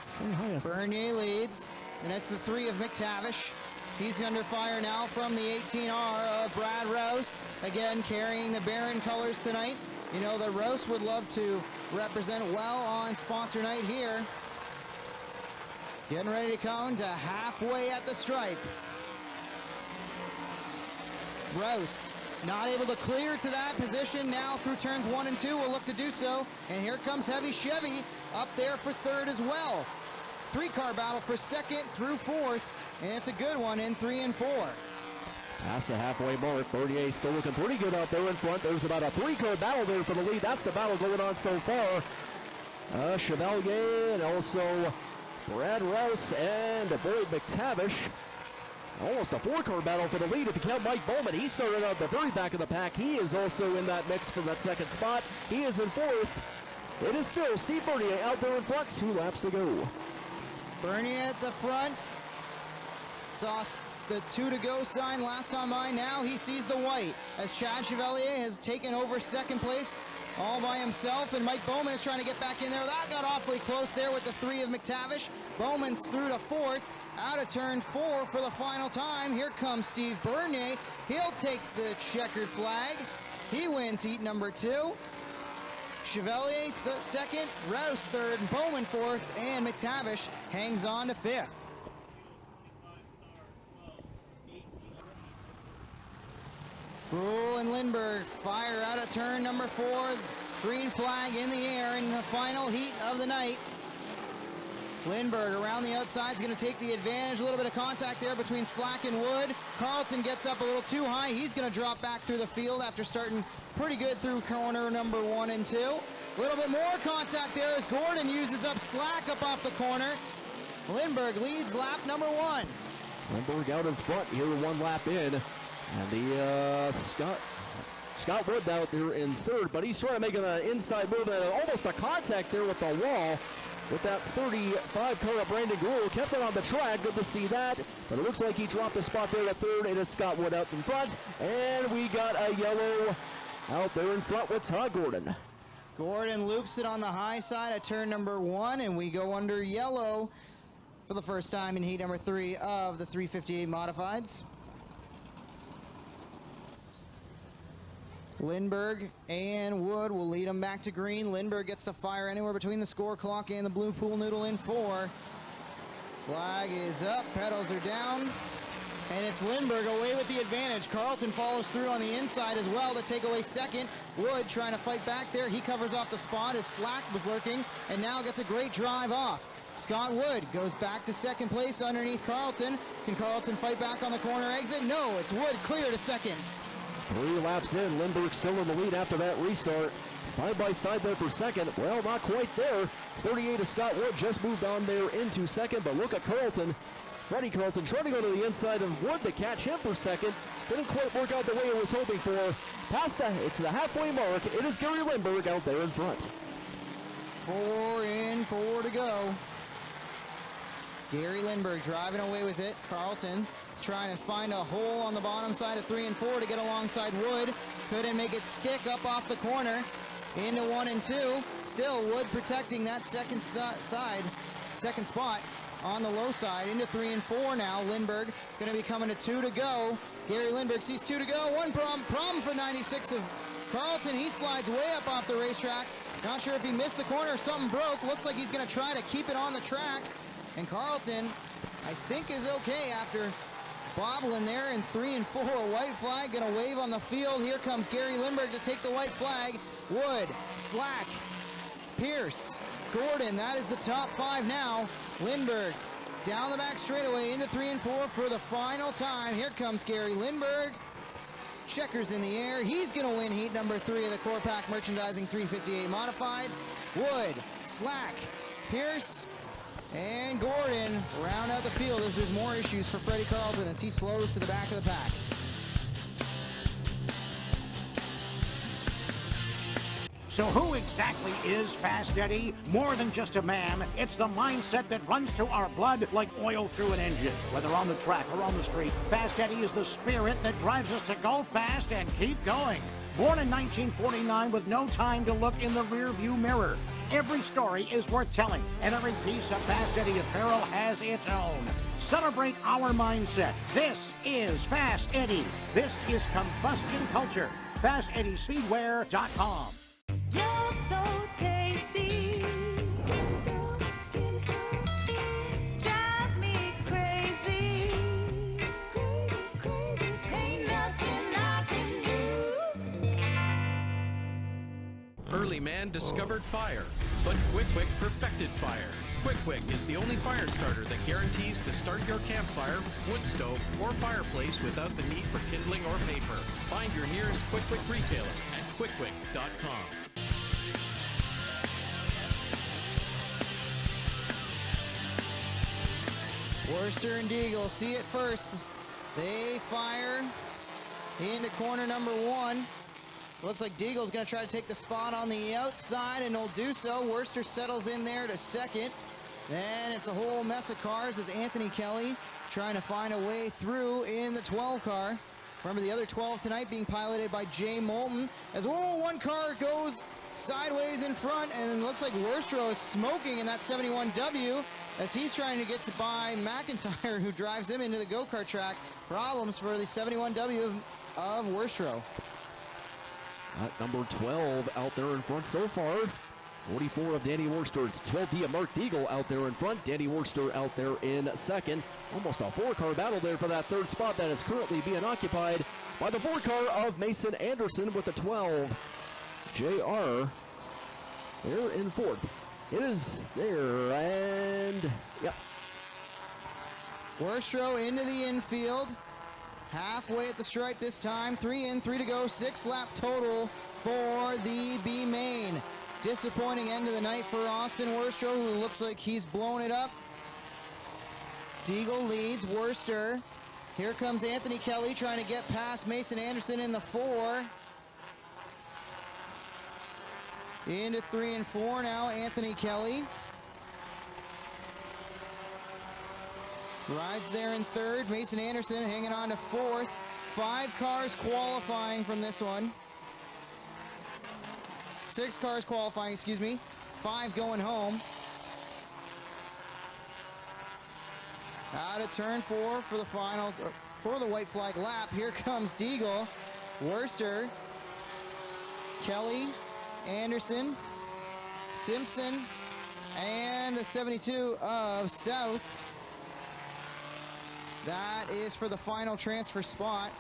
St. Hyacinthe. Bernier leads, and it's the 3 of McTavish. He's under fire now from the 18R of Brad Rouse, again carrying the Baron colors tonight. You know that Rouse would love to represent well on sponsor night here. Getting ready to come to halfway at the stripe. Rouse not able to clear to that position now through turns 1 and 2. Will look to do so. And here comes Heavy Chevy up there for 3rd as well. 3-car battle for 2nd through 4th. And it's a good one in 3 and 4. Past the halfway mark, Bernier still looking pretty good out there in front. There's about a 3-car battle there for the lead. That's the battle going on so far. Chevalier and also Brad Rouse and Boyd McTavish. Almost a 4-car battle for the lead if you count Mike Bowman. He started out the very back of the pack. He is also in that mix for that 2nd spot. He is in 4th. It is still Steve Bernier out there in front. 2 laps to go. Bernier at the front. Saw the 2 to go sign last time by. Now he sees the white as Chad Chevalier has taken over 2nd place all by himself, and Mike Bowman is trying to get back in there. That got awfully close there with the 3 of McTavish. Bowman's through to 4th. Out of turn 4 for the final time. Here comes Steve Bernier. He'll take the checkered flag. He wins heat number 2. Chevalier 2nd, Rouse 3rd, Bowman 4th, and McTavish hangs on to 5th. Brule and Lindbergh fire out of turn number 4. Green flag in the air in the final heat of the night. Lindbergh around the outside is going to take the advantage. A little bit of contact there between Slack and Wood. Carlton gets up a little too high. He's going to drop back through the field after starting pretty good through corner number 1 and 2. A little bit more contact there as Gordon uses up Slack up off the corner. Lindbergh leads lap number 1. Lindbergh out in front here 1 lap in. And the Scott Wood out there in 3rd, but he's trying to make an inside move, almost a contact there with the wall. With that 35 car of Brandon Gould, kept it on the track, good to see that. But it looks like he dropped a spot there at 3rd. It is Scott Wood out in front, and we got a yellow out there in front with Todd Gordon. Gordon loops it on the high side at turn number 1, and we go under yellow for the first time in heat number 3 of the 358 modifieds. Lindbergh and Wood will lead him back to green. Lindbergh gets to fire anywhere between the score clock and the blue pool noodle in 4. Flag is up, pedals are down, and it's Lindbergh away with the advantage. Carlton follows through on the inside as well to take away 2nd. Wood trying to fight back there. He covers off the spot as Slack was lurking and now gets a great drive off. Scott Wood goes back to 2nd place underneath Carlton. Can Carlton fight back on the corner exit? No, it's Wood clear to 2nd. 3 laps in, Lindbergh still in the lead after that restart. Side by side there for 2nd. Well, not quite there. 38 of Scott Wood just moved on there into 2nd, but look at Carlton. Freddie Carlton trying to go to the inside of Wood to catch him for 2nd. Didn't quite work out the way it was hoping for. It's the halfway mark. It is Gary Lindbergh out there in front. 4 in, 4 to go. Gary Lindbergh driving away with it. Carlton is trying to find a hole on the bottom side of 3 and 4 to get alongside Wood. Couldn't make it stick up off the corner into 1 and 2. Still Wood protecting that 2nd spot on the low side into 3 and 4 now. Lindbergh going to be coming to 2 to go Gary Lindbergh sees 2 to go. One problem for 96 of Carlton. He slides way up off the racetrack. Not sure if he missed the corner or something broke. Looks like he's going to try to keep it on the track. And Carlton, I think, is okay after bobbling there in 3 and 4. White flag going to wave on the field. Here comes Gary Lindbergh to take the white flag. Wood, Slack, Pierce, Gordon. That is the top 5 now. Lindbergh down the back straightaway into 3 and 4 for the final time. Here comes Gary Lindbergh. Checkers in the air. He's going to win heat number 3 of the Core Pack Merchandising 358 Modifieds. Wood, Slack, Pierce, and Gordon round out the field as there's more issues for Freddie Carlton as he slows to the back of the pack. So who exactly is Fast Eddie? More than just a man, it's the mindset that runs through our blood like oil through an engine. Whether on the track or on the street, Fast Eddie is the spirit that drives us to go fast and keep going. Born in 1949 with no time to look in the rearview mirror. Every story is worth telling, and every piece of Fast Eddie apparel has its own. Celebrate our mindset. This is Fast Eddie. This is combustion culture. FastEddieSpeedwear.com. You're so tasty. Drive me crazy. Crazy. Ain't nothing I can do. Early man discovered fire, but Quick perfected fire. Quick is the only fire starter that guarantees to start your campfire, wood stove, or fireplace without the need for kindling or paper. Find your nearest Quick retailer at quickquick.com. Worcester and Deagle see it first. They fire into corner number 1. Looks like Deagle's going to try to take the spot on the outside, and he'll do so. Worcester settles in there to second. Then it's a whole mess of cars as Anthony Kelly trying to find a way through in the 12 car. Remember the other 12 tonight being piloted by Jay Moulton. As one car goes sideways in front, and it looks like Worcester is smoking in that 71W as he's trying to get by McIntyre, who drives him into the go-kart track. Problems for the 71W of Worcester. At number 12 out there in front so far. 44 of Danny Worcester. It's 12D of Mark Deagle out there in front. Danny Worcester out there in second. Almost a 4-car battle there for that third spot that is currently being occupied by the 4-car of Mason Anderson with the 12. JR there in fourth. It is there, and yep. Worcester into the infield. Halfway at the stripe this time. 3 in, 3 to go. 6 lap total for the B main. Disappointing end of the night for Austin Worcester, who looks like he's blown it up. Deagle leads Worcester. Here comes Anthony Kelly trying to get past Mason Anderson in the 4. Into 3 and 4 now, Anthony Kelly. Rides there in third. Mason Anderson hanging on to 4th. 5 cars qualifying from this one. 6 cars qualifying, excuse me. 5 going home. Out of turn 4 for the final, for the white flag lap. Here comes Deagle, Worcester, Kelly, Anderson, Simpson, and the 72 of South. That is for the final transfer spot.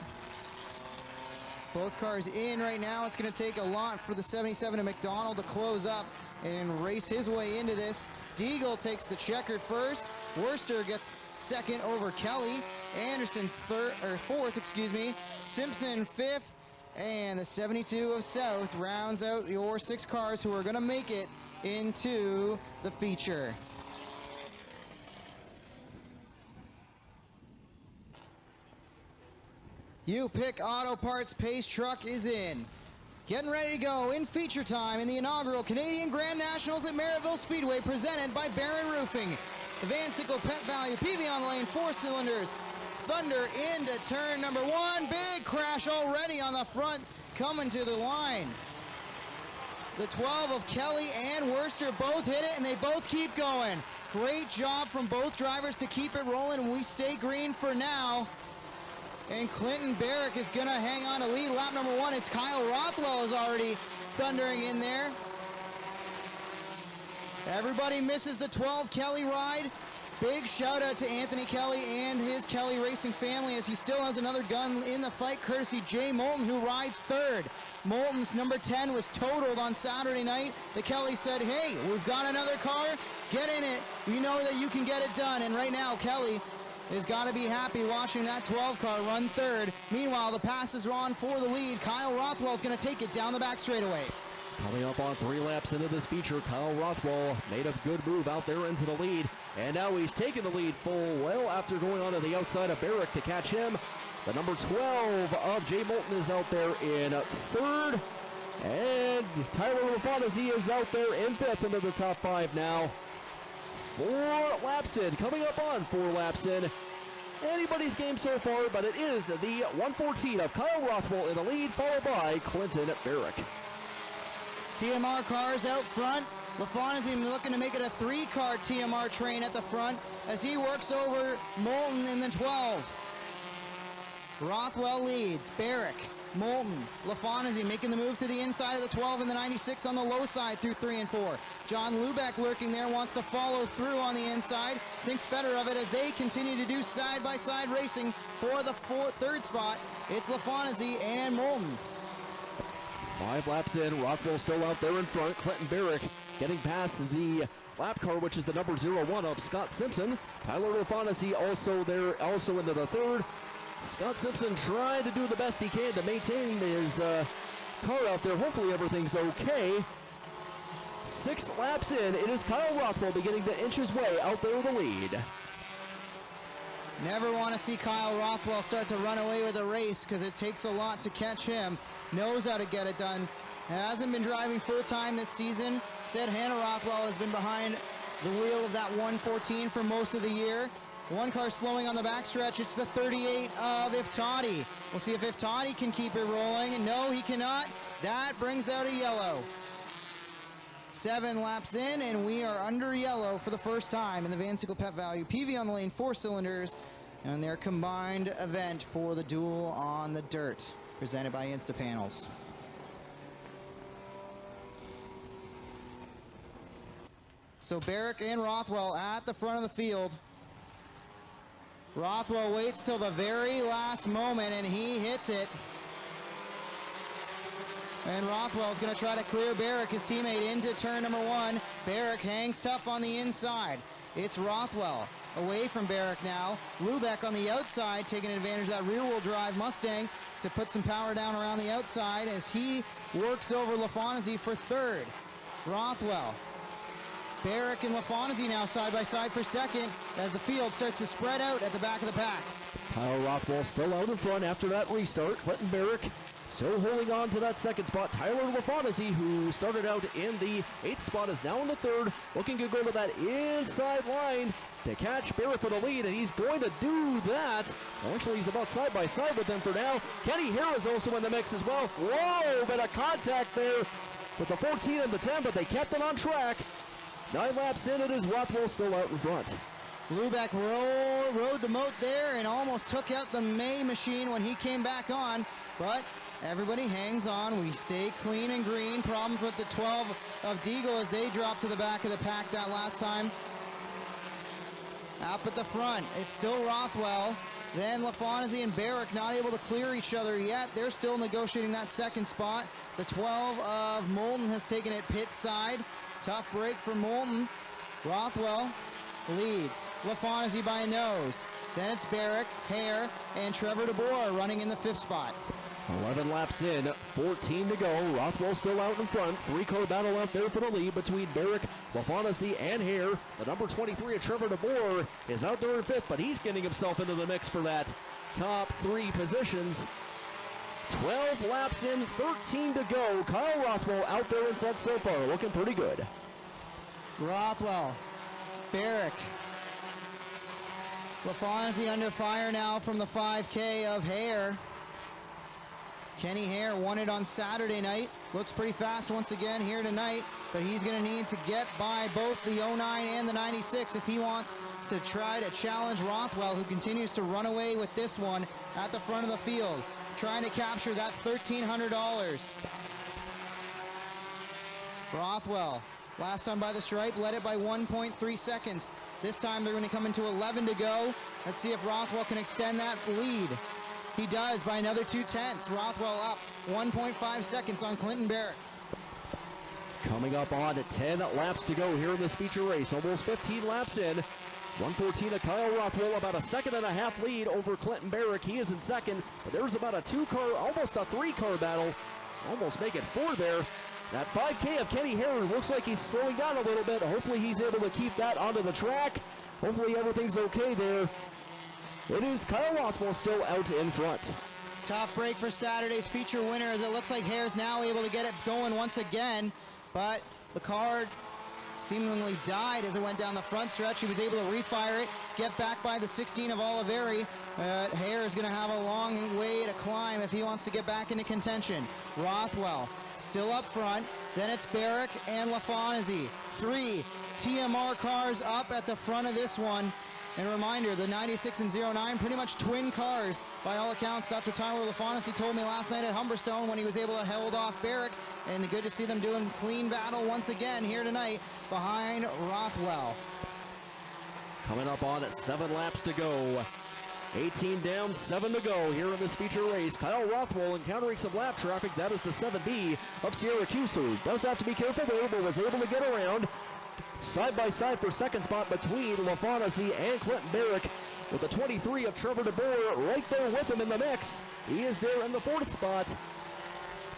Both cars in right now. It's going to take a lot for the 77 of McDonald to close up and race his way into this. Deagle takes the checkered first. Worcester gets second over Kelly. Anderson fourth, excuse me. Simpson 5th. And the 72 of South rounds out your 6 cars who are going to make it into the feature. You Pick Auto Parts Pace Truck is in. Getting ready to go in feature time in the inaugural Canadian Grand Nationals at Merrittville Speedway, presented by Barron Roofing. The Van Sickle Pet Value, PV on the lane, 4 cylinders. Thunder into turn number 1. Big crash already on the front, coming to the line. The 12 of Kelly and Worcester both hit it, and they both keep going. Great job from both drivers to keep it rolling, and we stay green for now. And Clinton Barrick is going to hang on to lead. Lap number 1 as Kyle Rothwell is already thundering in there. Everybody misses the 12 Kelly ride. Big shout out to Anthony Kelly and his Kelly Racing family as he still has another gun in the fight, courtesy Jay Moulton, who rides third. Moulton's number 10 was totaled on Saturday night. The Kelly said, hey, we've got another car, get in it. You know that you can get it done. And right now, Kelly has got to be happy watching that 12 car run third. Meanwhile, the passes are on for the lead. Kyle Rothwell is going to take it down the back straightaway. Coming up on 3 laps into this feature, Kyle Rothwell made a good move out there into the lead. And now he's taking the lead full well after going on to the outside of Barrick to catch him. The number 12 of Jay Moulton is out there in third. And Tyler LaFontaine is out there in fifth into the top 5 now. 4 laps in, coming up on 4 laps in. Anybody's game so far, but it is the 114 of Kyle Rothwell in the lead, followed by Clinton Barrick. TMR cars out front. LaFontaine looking to make it a 3-car TMR train at the front as he works over Moulton in the 12. Rothwell leads. Barrick, Moulton, LaFontaine making the move to the inside of the 12 and the 96 on the low side through 3 and 4. John Lubeck lurking there, wants to follow through on the inside. Thinks better of it as they continue to do side-by-side racing for the third spot. It's LaFontaine and Moulton. 5 laps in, Rothwell still out there in front. Clinton Barrick getting past the lap car, which is the number 01 of Scott Simpson. Tyler LaFontaine also there, also into the third. Scott Simpson trying to do the best he can to maintain his car out there. Hopefully everything's okay. 6 laps in, it is Kyle Rothwell beginning to inch his way out there in the lead. Never want to see Kyle Rothwell start to run away with a race because it takes a lot to catch him. Knows how to get it done. Hasn't been driving full-time this season. Said Hannah Rothwell has been behind the wheel of that 114 for most of the year. 1 car slowing on the backstretch. It's the 38 of Iftadi. We'll see if Iftadi can keep it rolling. No, he cannot. That brings out a yellow. 7 laps in, and we are under yellow for the first time in the Van Sickle Pet Value. PV on the lane, 4 cylinders, and their combined event for the duel on the dirt, presented by Instapanels. So Barrick and Rothwell at the front of the field. Rothwell waits till the very last moment, and he hits it. And Rothwell's going to try to clear Barrick, his teammate, into turn number 1. Barrick hangs tough on the inside. It's Rothwell away from Barrick now. Lubeck on the outside, taking advantage of that rear-wheel drive Mustang to put some power down around the outside as he works over LaFontaine for third. Rothwell, Barrick and LaFontaine now side by side for second as the field starts to spread out at the back of the pack. Kyle Rothwell still out in front after that restart. Clinton Barrick still holding on to that second spot. Tyler LaFontaine, who started out in the 8th spot, is now in the 3rd, looking to go to that inside line to catch Barrick for the lead, and he's going to do that. Well, actually, he's about side by side with them for now. Kenny Hare is also in the mix as well. Whoa, bit of contact there with the 14 and the 10, but they kept it on track. 9 laps in, it is Rothwell still out in front. Lubeck rode the moat there and almost took out the May machine when he came back on, but everybody hangs on. We stay clean and green. Problems with the 12 of Deagle as they dropped to the back of the pack that last time. Up at the front, it's still Rothwell. Then LaFontaine and Barrick not able to clear each other yet. They're still negotiating that second spot. The 12 of Moulton has taken it pit side. Tough break for Moulton. Rothwell leads. LaFontaine by a nose. Then it's Barrick, Hare, and Trevor DeBoer running in the 5th spot. 11 laps in, 14 to go. Rothwell still out in front. 3-car battle out there for the lead between Barrick, LaFontaine, and Hare. The number 23 of Trevor DeBoer is out there in 5th, but he's getting himself into the mix for that top 3 positions. 12 laps in, 13 to go. Kyle Rothwell out there in front so far, looking pretty good. Rothwell, Barrick, LaFontaine under fire now from the 5K of Hare. Kenny Hare won it on Saturday night. Looks pretty fast once again here tonight, but he's going to need to get by both the 09 and the 96 if he wants to try to challenge Rothwell, who continues to run away with this one at the front of the field, trying to capture that $1,300. Rothwell, last time by the stripe, led it by 1.3 seconds. This time they're going to come into 11 to go. Let's see if Rothwell can extend that lead. He does by another 0.2. Rothwell up 1.5 seconds on Clinton Barrett. Coming up on 10 laps to go here in this feature race. Almost 15 laps in. 1:14 to Kyle Rothwell, about a 1.5 lead over Clinton Barrett. He is in second, but there's about a 2-car, almost a 3-car battle. Almost make it 4 there. That 5K of Kenny Hare looks like he's slowing down a little bit. Hopefully he's able to keep that onto the track. Hopefully everything's okay there. It is Kyle Rothwell still out in front. Tough break for Saturday's feature winner, as it looks like Hare's now able to get it going once again, but the car seemingly died as it went down the front stretch. He was able to refire it, get back by the 16 of Oliveri, but Hare is going to have a long way to climb if he wants to get back into contention. Rothwell still up front, then it's Barrick and LaFontaine. 3 TMR cars up at the front of this one. And a reminder, the 96 and 09, pretty much twin cars by all accounts. That's what Tyler LaFontaine told me last night at Humberstone when he was able to hold off Barrick. And good to see them doing clean battle once again here tonight behind Rothwell. Coming up on 7 laps to go. 18 down, 7 to go here in this feature race. Kyle Rothwell encountering some lap traffic. That is the 7B of Syracuse, who does have to be careful there, but was able to get around. Side by side for second spot between LaFontaine and Clinton Barrick, with the 23 of Trevor DeBoer right there with him in the mix. He is there in the 4th spot.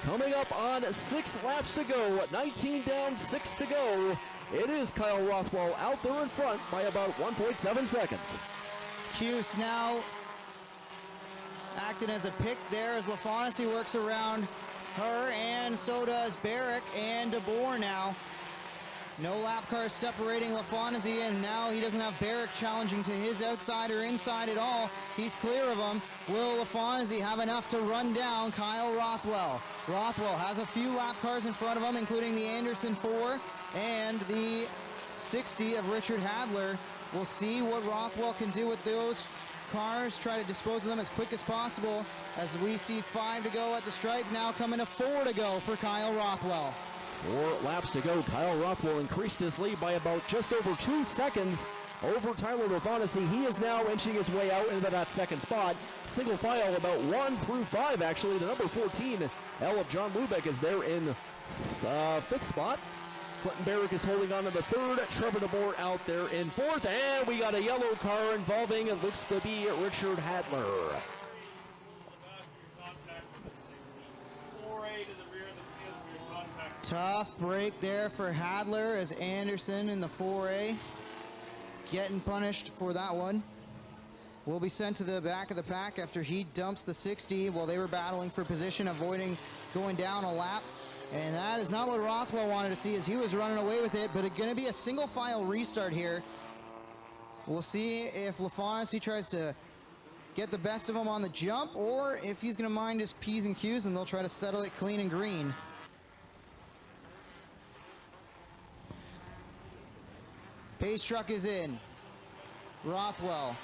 Coming up on 6 laps to go, 19 down, 6 to go. It is Kyle Rothwell out there in front by about 1.7 seconds. Cuse now acting as a pick there as LaFontaine works around her, and so does Barrick and DeBoer now. No lap cars separating LaFontaine, and now he doesn't have Barrick challenging to his outside or inside at all. He's clear of them. Will LaFontaine have enough to run down Kyle Rothwell? Rothwell has a few lap cars in front of him, including the Anderson 4 and the 60 of Richard Hadler. We'll see what Rothwell can do with those cars, try to dispose of them as quick as possible, as we see 5 to go at the stripe, now coming to 4 to go for Kyle Rothwell. 4 laps to go. Kyle Rothwell increased his lead by about just over 2 seconds over Tyler LaFontaine. He is now inching his way out into that second spot. Single file about 1 through 5, actually. The number 14, L of John Lubeck, is there in 5th spot. Clinton Barrick is holding on to the 3rd. Trevor DeBoer out there in 4th. And we got a yellow car involving, it looks to be Richard Hadler. Tough break there for Hadler as Anderson in the 4A getting punished for that one. Will be sent to the back of the pack after he dumps the 60 while they were battling for position, avoiding going down a lap. And that is not what Rothwell wanted to see, as he was running away with it, but it's going to be a single file restart here. We'll see if LaFontaine tries to get the best of him on the jump, or if he's going to mind his P's and Q's and they'll try to settle it clean and green. Pace truck is in. Rothwell.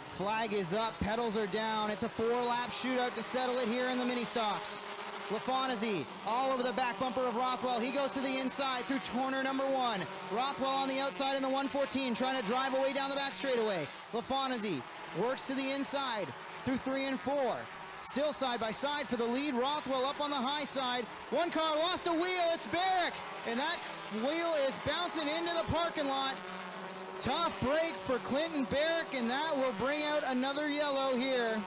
Flag is up, pedals are down. It's a 4-lap shootout to settle it here in the mini stocks. LaFontaine all over the back bumper of Rothwell. He goes to the inside through corner number 1. Rothwell on the outside in the 114, trying to drive away down the back straightaway. LaFontaine works to the inside through 3 and 4. Still side by side for the lead. Rothwell up on the high side. One car lost a wheel. It's Barrick, and that wheel is bouncing into the parking lot. Tough break for Clinton Barrick, and that will bring out another yellow here.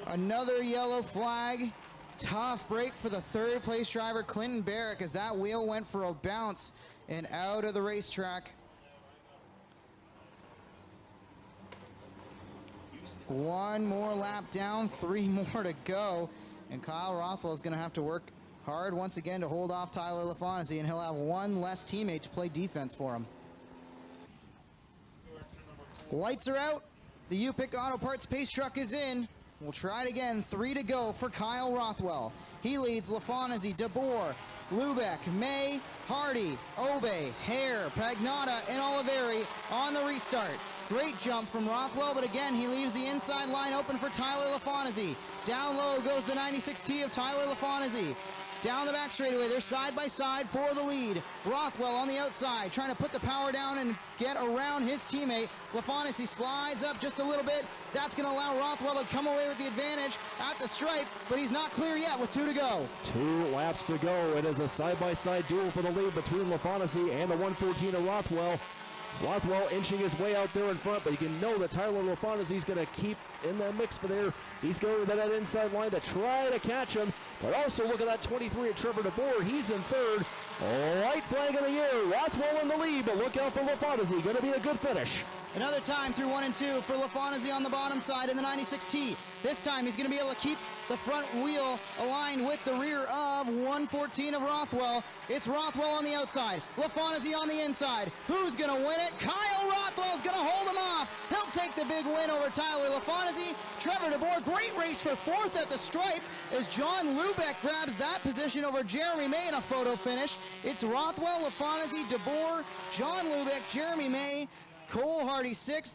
Another yellow flag. Tough break for the 3rd place driver, Clinton Barrick, as that wheel went for a bounce and out of the racetrack. One more lap down, 3 more to go. And Kyle Rothwell is going to have to work hard once again to hold off Tyler LaFontaine, and he'll have one less teammate to play defense for him. Lights are out. The U-Pick Auto Parts pace truck is in. We'll try it again. 3 to go for Kyle Rothwell. He leads LaFontaine, DeBoer, Lubeck, May, Hardy, Obe, Hare, Pagnotta, and Oliveri on the restart. Great jump from Rothwell, but again, he leaves the inside line open for Tyler LaFontaine. Down low goes the 96T of Tyler LaFontaine. Down the back straightaway, they're side by side for the lead. Rothwell on the outside, trying to put the power down and get around his teammate. LaFontaine slides up just a little bit. That's going to allow Rothwell to come away with the advantage at the stripe, but he's not clear yet with 2 to go. 2 laps to go. It is a side-by-side duel for the lead between LaFontaine and the 114 of Rothwell. Rothwell inching his way out there in front, but you can know that Tyler LaFontaine is going to keep in the mix for there. He's going to that inside line to try to catch him, but also look at that 23 of Trevor DeBoer. He's in third. White flag in the air. Rothwell in the lead, but look out for LaFontaine. Going to be a good finish. Another time through 1 and 2 for LaFontaine on the bottom side in the 96T. This time he's going to be able to keep the front wheel aligned with the rear of 114 of Rothwell. It's Rothwell on the outside, LaFontaine on the inside. Who's going to win it? Kyle Rothwell's going to hold him off. He'll take the big win over Tyler LaFontaine. Trevor DeBoer, great race for 4th at the stripe as John Lubeck grabs that position over Jeremy May in a photo finish. It's Rothwell, LaFontaine, DeBoer, John Lubeck, Jeremy May, Cole Hardy 6th,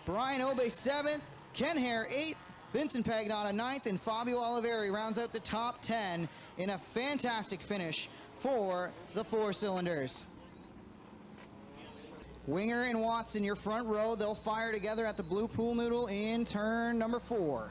Brian Obe 7th, Ken Hare 8th, Vincent Pagnotta 9th, and Fabio Oliveri rounds out the top 10 in a fantastic finish for the 4 cylinders. Winger and Watson, your front row. They'll fire together at the Blue Pool Noodle in turn number 4.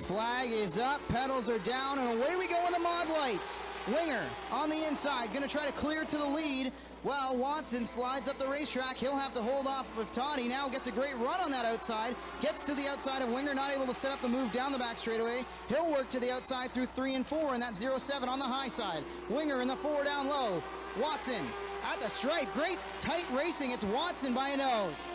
Flag is up, pedals are down, and away we go in the mod lights. Winger on the inside, gonna try to clear to the lead. Well, Watson slides up the racetrack. He'll have to hold off of Toddy. Now gets a great run on that outside. Gets to the outside of Winger, not able to set up the move down the back straightaway. He'll work to the outside through 3 and 4, and that 07 on the high side. Winger in the 4 down low. Watson at the stripe. Great tight racing. It's Watson by a nose.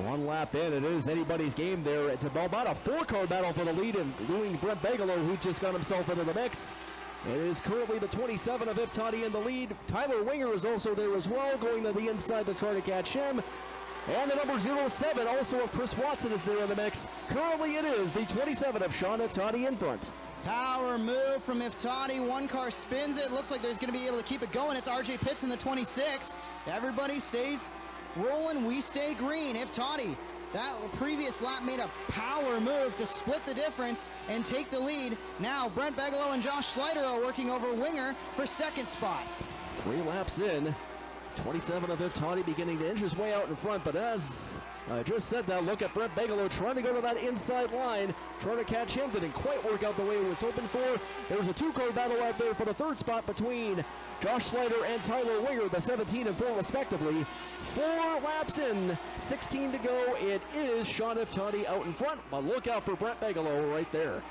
1 lap in, it is anybody's game there. It's about a 4-car battle for the lead, including Brent Bigelow, who just got himself into the mix. It is currently the 27 of Iftati in the lead. Tyler Winger is also there as well, going to the inside to try to catch him. And the number 07, also of Chris Watson, is there in the mix. Currently it is the 27 of Sean Iftati in front. Power move from Iftati. 1 car spins it. Looks like there's going to be able to keep it going. It's RJ Pitts in the 26. Everybody stays rolling. We stay green. Iftati, that previous lap, made a power move to split the difference and take the lead. Now Brent Bigelow and Josh Slider are working over Winger for 2nd spot. 3 laps in. 27 of Iftati beginning to inch his way out in front, but as I just said that, look at Brent Bigelow trying to go to that inside line, trying to catch him. Didn't quite work out the way it was hoping for. There's a 2-car battle out there for the 3rd spot between Josh Slider and Tyler Winger, the 17 and 4 respectively. 4 laps in, 16 to go. It is Sean Iftati out in front, but look out for Brent Bigelow right there.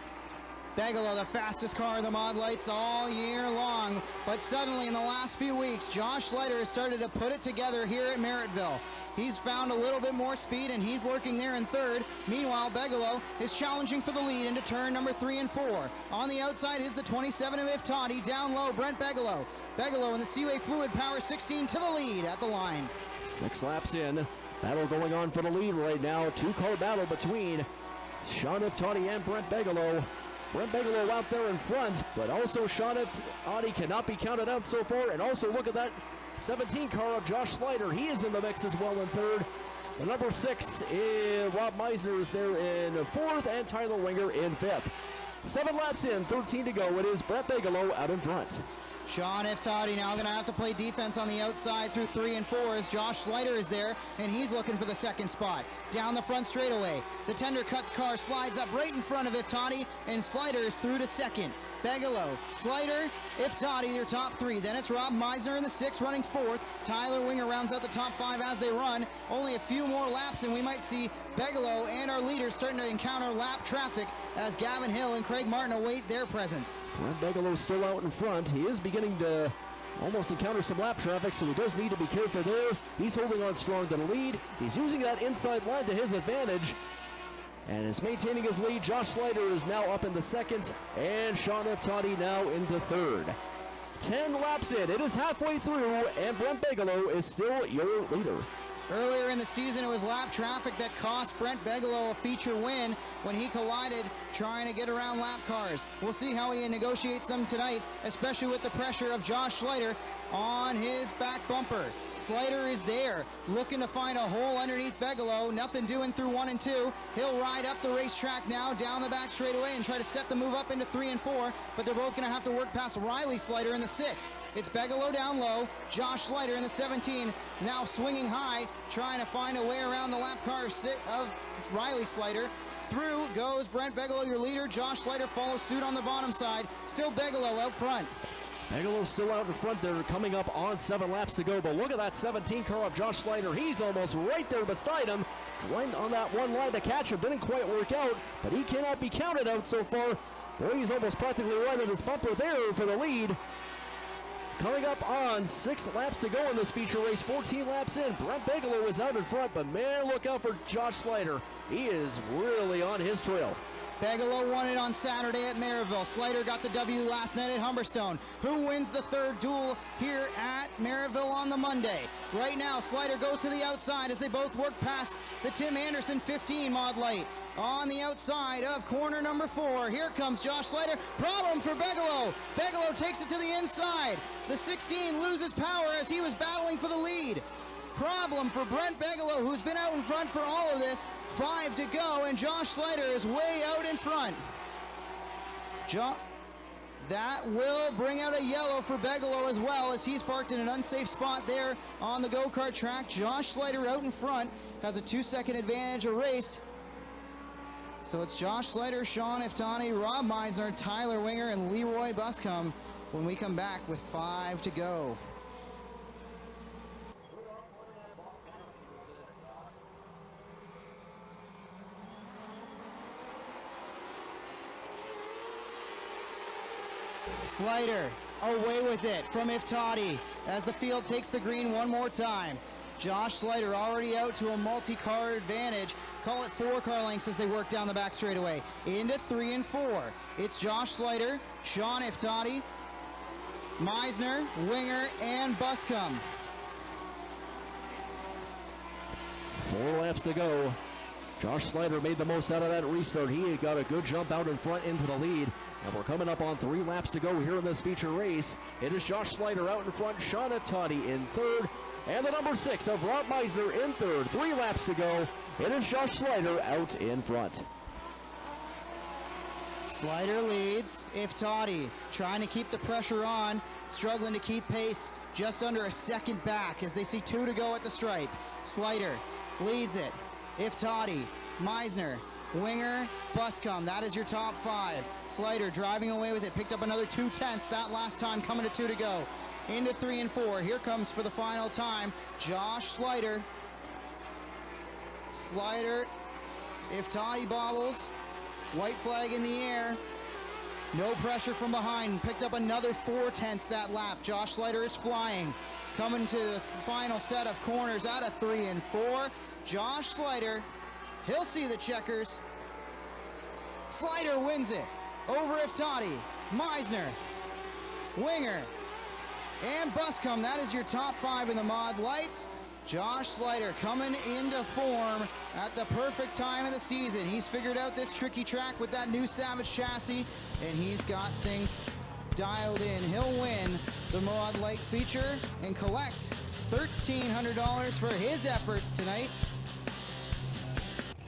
Bigelow, the fastest car in the mod lights all year long, but suddenly in the last few weeks, Josh Slider has started to put it together here at Merrittville. He's found a little bit more speed, and he's lurking there in 3rd. Meanwhile, Bigelow is challenging for the lead into turn number 3 and 4. On the outside is the 27 of Iftati. Down low, Brent Bigelow. Bigelow in the Seaway Fluid Power 16 to the lead at the line. 6 laps in. Battle going on for the lead right now. 2-car battle between Sean Iftati and Brent Bigelow. Brent Bigelow out there in front, but also Sean Iftati cannot be counted out so far. And also look at that 17 car of Josh Slider. He is in the mix as well in 3rd. The number 6 is Rob Meisner is there in 4th, and Tyler Winger in 5th. 7 laps in, 13 to go. It is Brent Bigelow out in front. Sean Iftati now going to have to play defense on the outside through 3 and 4 as Josh Slider is there, and he's looking for the 2nd spot. Down the front straightaway, the Tender Cuts car slides up right in front of Iftati, and Slider is through to 2nd. Bigelow, Slider, Iftati, your top 3. Then it's Rob Meisner in the 6th, running 4th. Tyler Winger rounds out the top 5 as they run. Only a few more laps, and we might see Bigelow and our leaders starting to encounter lap traffic as Gavin Hill and Craig Martin await their presence. Brent Bigelow's still out in front. He is beginning to almost encounter some lap traffic, so he does need to be careful there. He's holding on strong to the lead. He's using that inside line to his advantage and is maintaining his lead. Josh Slider is now up into 2nd, and Sean Iftati now into 3rd. 10 laps in. It is halfway through, and Brent Bigelow is still your leader. Earlier in the season, it was lap traffic that cost Brent Bigelow a feature win when he collided trying to get around lap cars. We'll see how he negotiates them tonight, especially with the pressure of Josh Schleider on his back bumper. Schleider is there, looking to find a hole underneath Bigelow. Nothing doing through 1 and 2. He'll ride up the racetrack now, down the back straightaway, and try to set the move up into 3 and 4, but they're both going to have to work past Riley Schleider in the 6. It's Bigelow down low, Josh Schleider in the 17, now swinging high, trying to find a way around the lap car of Riley Schleider. Through goes Brent Bigelow, your leader. Josh Schleider follows suit on the bottom side. Still Bigelow out front. Bigelow still out in front there, coming up on 7 laps to go. But look at that 17 car of Josh Schleider. He's almost right there beside him, trying on that one line to catch him. Didn't quite work out, but he cannot be counted out so far. Boy, he's almost practically right at his bumper there for the lead. Coming up on 6 laps to go in this feature race, 14 laps in. Brent Bigelow is out in front, but man, look out for Josh Schleider. He is really on his trail. Bigelow won it on Saturday at Merrittville. Schleider got the W last night at Humberstone. Who wins the third duel here at Merrittville on the Monday? Right now, Schleider goes to the outside as they both work past the Tim Anderson 15 Mod Light. On the outside of corner number 4, here comes Josh Schleider. Problem for Bigelow. Bigelow takes it to the inside. The 16 loses power as he was battling for the lead. Problem for Brent Bigelow, who's been out in front for all of this. 5 to go, and Josh Schleider is way out in front. That will bring out a yellow for Bigelow as well, as he's parked in an unsafe spot there on the go-kart track. Josh Schleider out in front has a 2-second advantage erased. So it's Josh Schleider, Sean Iftani, Rob Meisner, Tyler Winger, and Leroy Buscombe when we come back with 5 to go. Schleider away with it from Iftani as the field takes the green one more time. Josh Schleider already out to a multi-car advantage. Call it 4 car lengths as they work down the back straightaway. Into 3 and 4. It's Josh Schleider, Sean Iftani, Meisner, Winger, and Buscombe. 4 laps to go. Josh Schleider made the most out of that restart. He got a good jump out in front into the lead. And we're coming up on 3 laps to go here in this feature race. It is Josh Schleider out in front, Sean Iftani in 3rd, and the number 6 of Rob Meisner in 3rd. 3 laps to go. It is Josh Schleider out in front. Schleider leads. Iftani trying to keep the pressure on, struggling to keep pace, just under a second back as they see 2 to go at the stripe. Schleider leads it. Iftani, Meisner, Winger, Buscombe, that is your top 5. Schleider driving away with it, picked up another 2/10 that last time, coming to 2 to go. Into 3 and 4, here comes for the final time, Josh Schleider. Schleider, Iftani bobbles, white flag in the air. No pressure from behind, picked up another 4/10 that lap. Josh Schleider is flying. Coming to the final set of corners out of 3 and 4. Josh Schleider, he'll see the checkers. Schleider wins it over Iftani, Meisner, Winger, and Buscombe. That is your top 5 in the Mod Lights. Josh Schleider coming into form at the perfect time of the season. He's figured out this tricky track with that new Savage chassis, and he's got things dialed in. He'll win the Mod Light feature and collect $1,300 for his efforts tonight.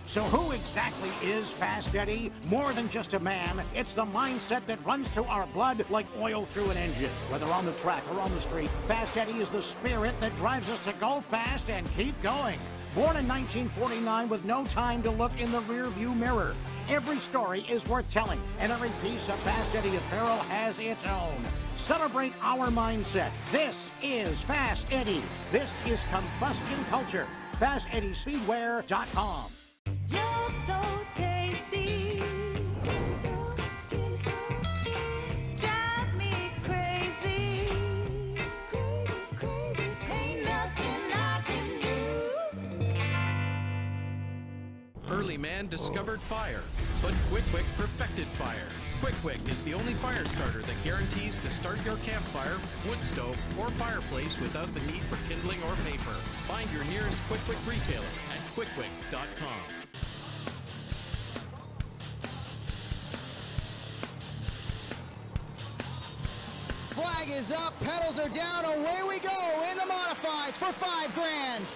So who exactly is Fast Eddie? More than just a man, it's the mindset that runs through our blood like oil through an engine. Whether on the track or on the street, Fast Eddie is the spirit that drives us to go fast and keep going. Born in 1949 with no time to look in the rearview mirror. Every story is worth telling, and every piece of Fast Eddie apparel has its own. Celebrate our mindset. This is Fast Eddie. This is combustion culture. FastEddieSpeedwear.com. You're so tasty. Drive me crazy. Ain't nothing I can do. elderly man discovered fire, but Quick Quick perfected fire. Quick Quick is the only fire starter that guarantees to start your campfire, wood stove, or fireplace without the need for kindling or paper. Find your nearest Quick Quick retailer at quickquick.com. Flag is up, pedals are down, away we go in the modifieds for $5 grand.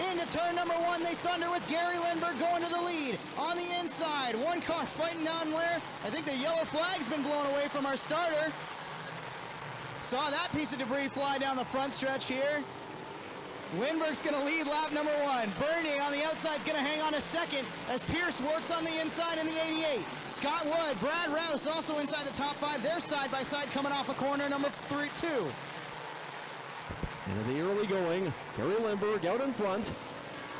Into turn number 1, they thunder with Gary Lindbergh going to the lead. On the inside, one car fighting down where I think the yellow flag's been blown away from our starter. Saw that piece of debris fly down the front stretch here. Lindbergh's going to lead lap number 1. Bernier on the outside is going to hang on a second as Pierce works on the inside in the 88. Scott Wood, Brad Rouse also inside the top 5. They're side by side coming off a corner number 2. Into the early going, Gary Lindbergh out in front.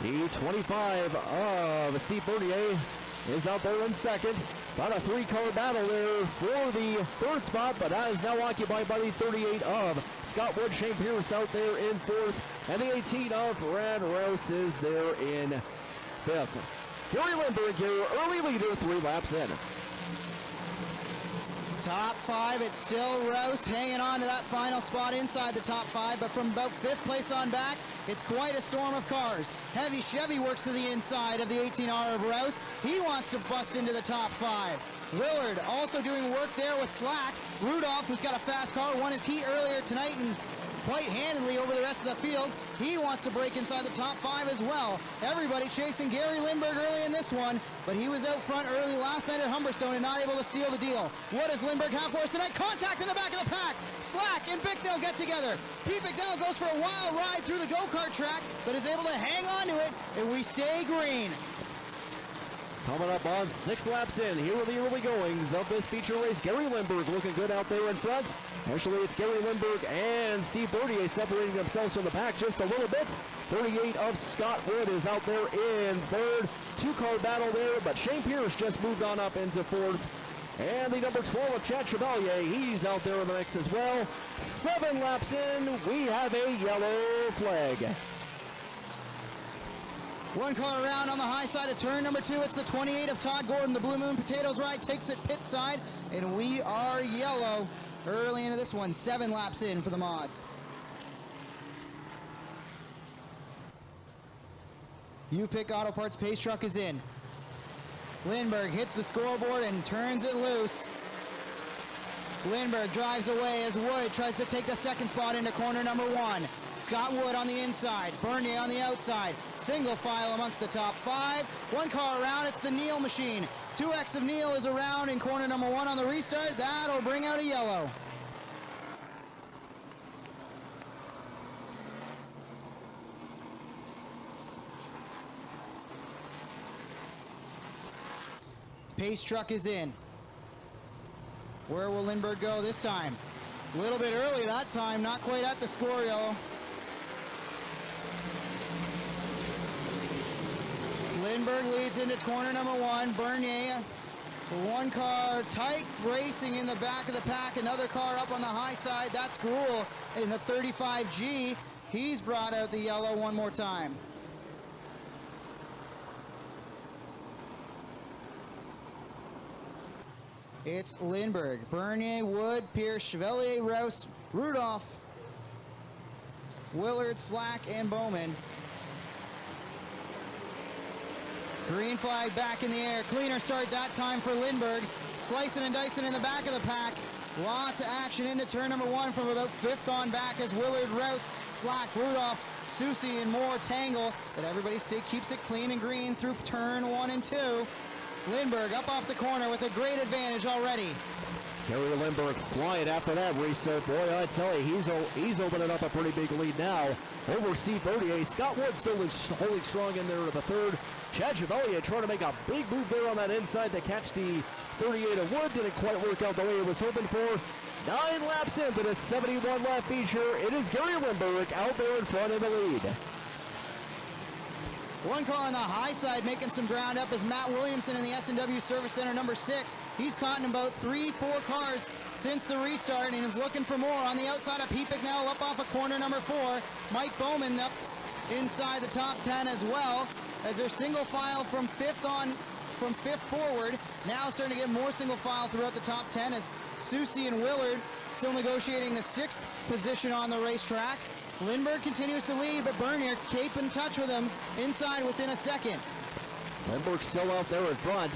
The 25 of Steve Bernier is out there in second. About a 3-car battle there for the 3rd spot, but that is now occupied by the 38 of Scott Wood. Shane Pierce out there in 4th, and the 18 of Brad Rouse is there in 5th. Gary Lindbergh, your early leader, 3 laps in. Top 5, it's still Rouse hanging on to that final spot inside the top 5, but from about 5th place on back, it's quite a storm of cars. Heavy Chevy works to the inside of the 18R of Rouse. He wants to bust into the top 5. Willard also doing work there with Slack. Rudolph, who's got a fast car, won his heat earlier tonight and quite handily over the rest of the field. He wants to break inside the top 5 as well. Everybody chasing Gary Lindbergh early in this one, but he was out front early last night at Humberstone and not able to seal the deal. What does Lindbergh have for us tonight? Contact in the back of the pack. Slack and Bicknell get together. Pete Bicknell goes for a wild ride through the go-kart track, but is able to hang on to it, and we stay green. Coming up on 6 laps in, here are the early goings of this feature race. Gary Lindbergh looking good out there in front. Actually, it's Gary Lindbergh and Steve Bernier separating themselves from the pack just a little bit. 38 of Scott Wood is out there in 3rd. 2-car battle there, but Shane Pierce just moved on up into 4th. And the number 12 of Chad Chevalier, he's out there in the mix as well. 7 laps in, we have a yellow flag. One car around on the high side of turn number 2. It's the 28 of Todd Gordon. The Blue Moon Potatoes ride takes it pit side, and we are yellow early into this one. 7 laps in for the mods. U-Pick Auto Parts Pace Truck is in. Lindbergh hits the scoreboard and turns it loose. Lindbergh drives away as Wood tries to take the 2nd spot into corner number 1. Scott Wood on the inside, Bernier on the outside. Single file amongst the top 5. One car around, it's the Neal machine. 2X of Neal is around in corner number 1 on the restart. That'll bring out a yellow. Pace truck is in. Where will Lindbergh go this time? A little bit early that time, not quite at the score yellow. Lindbergh leads into corner number 1. Bernier, one car tight racing in the back of the pack. Another car up on the high side. That's Gruhl in the 35G. He's brought out the yellow one more time. It's Lindbergh, Bernier, Wood, Pierce, Chevalier, Rouse, Rudolph, Willard, Slack, and Bowman. Green flag back in the air. Cleaner start that time for Lindbergh. Slicing and dicing in the back of the pack. Lots of action into turn number 1 from about 5th on back as Willard, Rouse, Slack, Rudolph, Susie, and more tangle. But everybody keeps it clean and green through turn 1 and 2. Lindbergh up off the corner with a great advantage already. Gary Lindbergh flying after that restart. Boy, I tell you, he's opening up a pretty big lead now over Steve Bernier. Scott Wood still holding strong in there to the 3rd. Chad Chevalier trying to make a big move there on that inside to catch the 38 of Wood. Didn't quite work out the way he was hoping for. 9 laps into this 71-lap feature. It is Gary Lindbergh out there in front of the lead. One car on the high side making some ground up is Matt Williamson in the S&W Service Center number 6. He's caught in about 3-4 cars since the restart and is looking for more. On the outside of Pete Bicknell up off of corner number 4. Mike Bowman up inside the top 10 as well. as they're single file from fifth forward. Now starting to get more single file throughout the top 10 as Susie and Willard still negotiating the 6th position on the racetrack. Lindbergh continues to lead, but Bernier keep in touch with him inside within a second. Lindbergh still out there in front.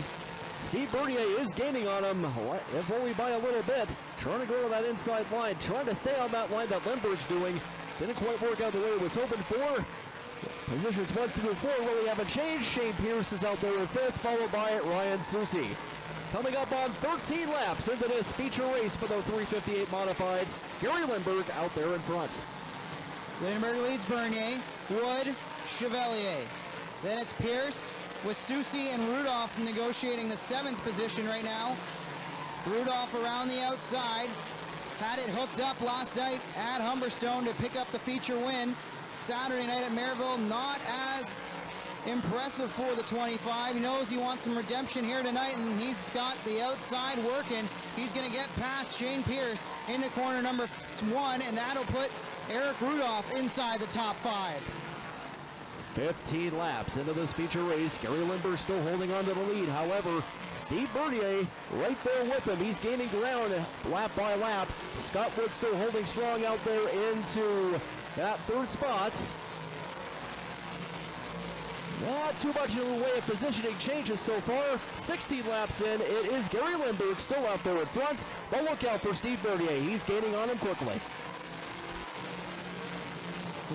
Steve Bernier is gaining on him, if only by a little bit. Trying to go to that inside line, trying to stay on that line that Lindbergh's doing. Didn't quite work out the way he was hoping for. Positions 1 through 4 really haven't changed. Shane Pierce is out there in 5th, followed by Ryan Susie. Coming up on 13 laps into this feature race for the 358 modifieds, Gary Lindbergh out there in front. Lindbergh leads Bernier, Wood, Chevalier. Then it's Pierce with Susie and Rudolph negotiating the 7th position right now. Rudolph around the outside. Had it hooked up last night at Humberstone to pick up the feature win. Saturday night at Merrittville, not as impressive for the 25. He knows he wants some redemption here tonight, and he's got the outside working. He's going to get past Shane Pierce into corner number 1, and that'll put Eric Rudolph inside the top 5. 15 laps into this feature race. Gary Lindbergh still holding on to the lead. However, Steve Bernier right there with him. He's gaining ground lap by lap. Scott Wood still holding strong out there into that 3rd spot. Not too much in the way of positioning changes so far. 16 laps in, it is Gary Lindbergh still out there in front. But look out for Steve Bernier. He's gaining on him quickly.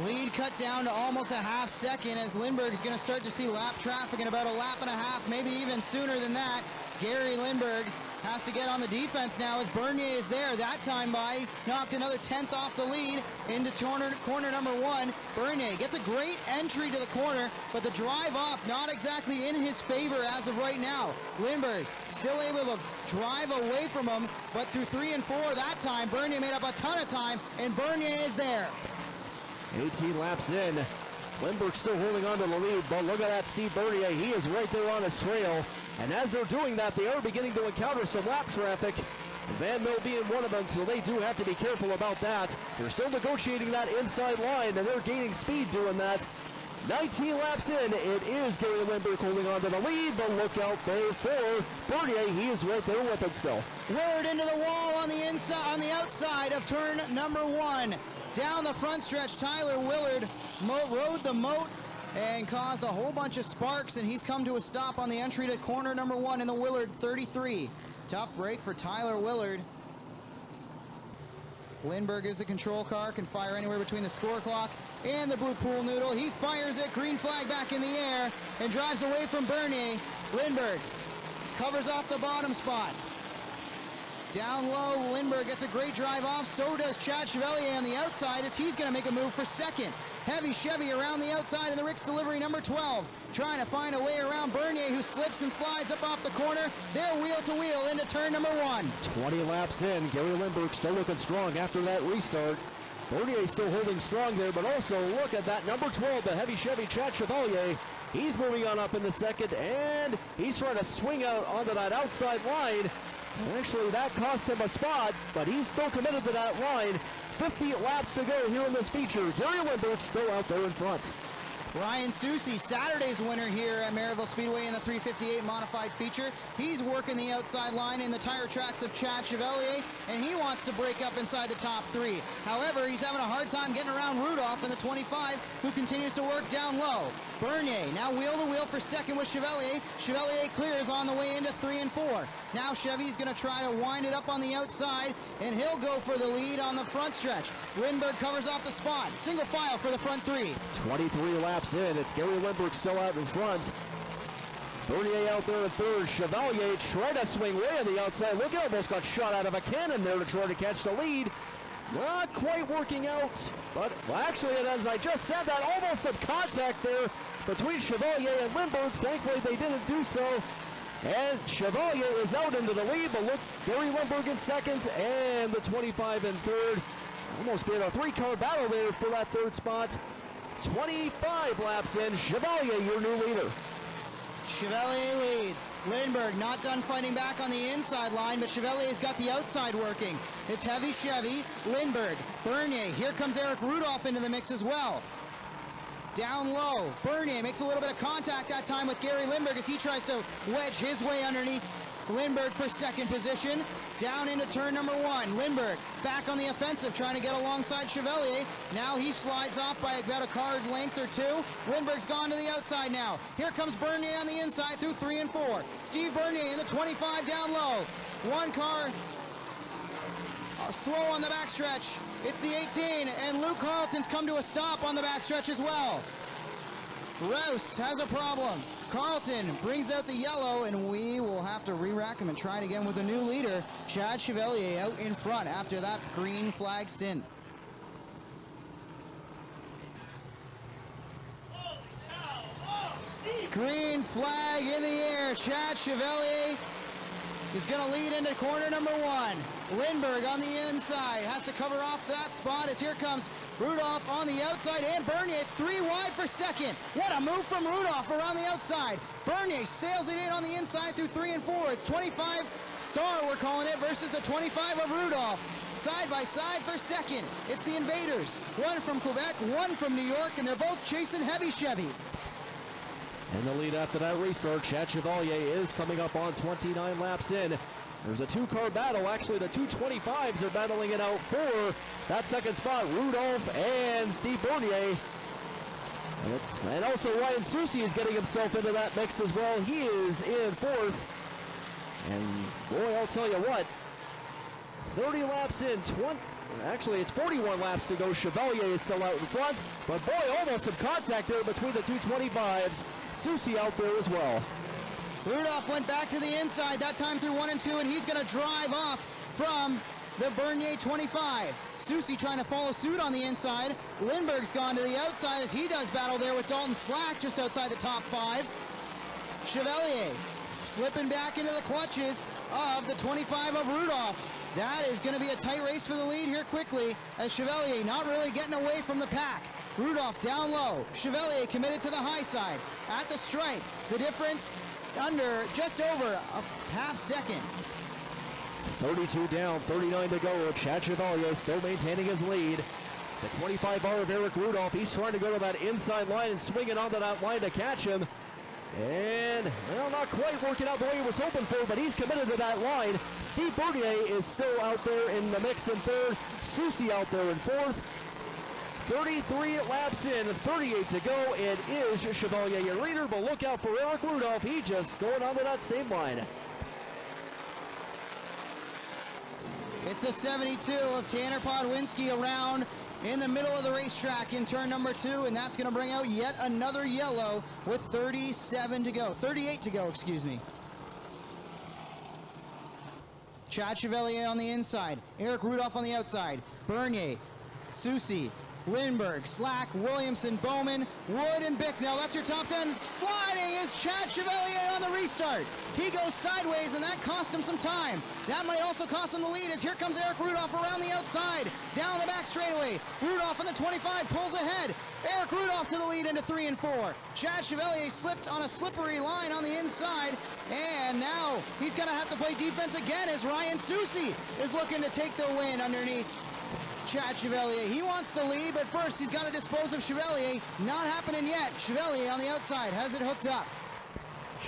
Lead cut down to almost a half second as Lindbergh's going to start to see lap traffic in about a lap and a half, maybe even sooner than that. Gary Lindbergh has to get on the defense now as Bernier is there. That time by knocked another 10th off the lead into corner number 1. Bernier gets a great entry to the corner, but the drive off not exactly in his favor as of right now. Lindbergh still able to drive away from him, but through 3 and 4 that time, Bernier made up a ton of time, and Bernier is there. 18 laps in. Lindbergh still holding on to the lead, but look at that Steve Bernier. He is right there on his trail. And as they're doing that, they are beginning to encounter some lap traffic. Van Mill being one of them, so they do have to be careful about that. They're still negotiating that inside line, and they're gaining speed doing that. 19 laps in, it is Gary Lindbergh holding on to the lead, but look out there for Bernier. He is right there with it still. Willard into the wall on the inside, on the outside of turn number 1. Down the front stretch, Tyler Willard rode the moat and caused a whole bunch of sparks, and he's come to a stop on the entry to corner number 1 in the Willard 33. Tough break for Tyler Willard. Lindbergh is the control car, can fire anywhere between the score clock and the blue pool noodle. He fires it, green flag back in the air, and drives away from Bernier. Lindbergh covers off the bottom spot. Down low, Lindbergh gets a great drive off. So does Chad Chevalier on the outside as he's going to make a move for 2nd. Heavy Chevy around the outside in the Rick's delivery number 12. Trying to find a way around Bernier, who slips and slides up off the corner. They're wheel to wheel into turn number 1. 20 laps in. Gary Lindbergh still looking strong after that restart. Bernier still holding strong there, but also look at that number 12, the Heavy Chevy Chad Chevalier. He's moving on up in the 2nd, and he's trying to swing out onto that outside line. Actually, that cost him a spot, but he's still committed to that line. 50 laps to go here in this feature. Gary Lindbergh still out there in front. Ryan Susie, Saturday's winner here at Merrittville Speedway in the 358 modified feature. He's working the outside line in the tire tracks of Chad Chevalier, and he wants to break up inside the top 3. However, he's having a hard time getting around Rudolph in the 25, who continues to work down low. Bernier now wheel to wheel for 2nd with Chevalier. Chevalier clears on the way into 3 and 4. Now Chevy's going to try to wind it up on the outside, and he'll go for the lead on the front stretch. Lindbergh covers off the spot. Single file for the front 3. 23 laps in. It's Gary Lindbergh still out in front. Bernier out there in 3rd. Chevalier trying to swing way on the outside. Look, almost got shot out of a cannon there to try to catch the lead. Not quite working out, but well, actually, as I just said, that almost some contact there between Chevalier and Lindbergh. Thankfully, they didn't do so. And Chevalier is out into the lead, but look, Gary Lindbergh in 2nd and the 25 in 3rd. Almost being a 3-car battle there for that 3rd spot. 25 laps in. Chevalier, your new leader. Chevalier leads. Lindbergh not done fighting back on the inside line, but Chevalier's got the outside working. It's Heavy Chevy, Lindbergh, Bernier. Here comes Eric Rudolph into the mix as well. down low. Bernier makes a little bit of contact that time with Gary Lindbergh as he tries to wedge his way underneath Lindbergh for second position. Down into turn number 1. Lindbergh back on the offensive, trying to get alongside Chevalier. Now he slides off by about a car length or 2. Lindbergh's gone to the outside now. Here comes Bernier on the inside through 3 and 4. Steve Bernier in the 25 down low. One car slow on the backstretch. It's the 18, and Luke Carlton's come to a stop on the backstretch as well. Rouse has a problem. Carlton brings out the yellow, and we will have to re-rack him and try it again with a new leader. Chad Chevalier out in front after that green flag stint. Green flag in the air. Chad Chevalier is going to lead into corner number 1. Lindbergh on the inside has to cover off that spot as here comes Rudolph on the outside, and Bernier, it's 3 wide for second. What a move from Rudolph around the outside. Bernier sails it in on the inside through 3 and 4. It's 25 Star, we're calling it, versus the 25 of Rudolph. Side by side for second. It's the Invaders. One from Quebec, one from New York, and they're both chasing heavy Chevy. And the lead after that restart, Chad Chevalier is coming up on 29 laps in. There's a 2-car battle. Actually, the 225s are battling it out for that second spot. Rudolph and Steve Bernier. And also Ryan Susi is getting himself into that mix as well. He is in 4th. And boy, I'll tell you what, 30 laps in, actually it's 41 laps to go. Chevalier is still out in front, but boy, almost some contact there between the 225s. Susi out there as well. Rudolph went back to the inside, that time through 1 and 2, and he's going to drive off from the Bernier 25. Susi trying to follow suit on the inside. Lindbergh's gone to the outside as he does battle there with Dalton Slack just outside the top 5. Chevalier slipping back into the clutches of the 25 of Rudolph. That is going to be a tight race for the lead here quickly as Chevalier not really getting away from the pack. Rudolph down low. Chevalier committed to the high side. At the stripe, the difference under just over a half second. 32 down, 39 to go. Chad Chevalier still maintaining his lead. The 25R of Eric Rudolph, he's trying to go to that inside line and swinging onto that line to catch him. And, well, not quite working out the way he was hoping for, but he's committed to that line. Steve Bernier is still out there in the mix in 3rd. Susi out there in 4th. 33 laps in, 38 to go. It is Chevalier your leader, but look out for Eric Rudolph. He just going onto that same line. It's the 72 of Tanner Podwinski around in the middle of the racetrack in turn number 2, and that's going to bring out yet another yellow with 38 to go, excuse me. Chad Chevalier on the inside, Eric Rudolph on the outside, Bernier, Susi, Lindbergh, Slack, Williamson, Bowman, Wood, and Bicknell. That's your top 10. Sliding is Chad Chevalier on the restart. He goes sideways, and that cost him some time. That might also cost him the lead as here comes Eric Rudolph around the outside. Down the back straightaway. Rudolph on the 25 pulls ahead. Eric Rudolph to the lead into 3 and 4. Chad Chevalier slipped on a slippery line on the inside, and now he's going to have to play defense again as Ryan Susi is looking to take the win underneath Chad Chevalier. He wants the lead, but first he's got to dispose of Chevalier. Not happening yet. Chevalier on the outside has it hooked up.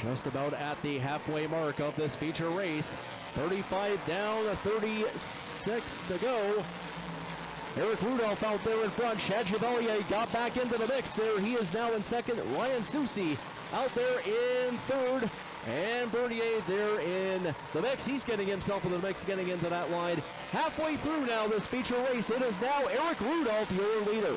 Just about at the halfway mark of this feature race. 35 down, 36 to go. Eric Rudolph out there in front. Chad Chevalier got back into the mix there. He is now in second. Ryan Susi out there in 3rd. And Bernier there in the mix. He's getting himself in the mix, getting into that line. Halfway through now this feature race, it is now Eric Rudolph, your leader.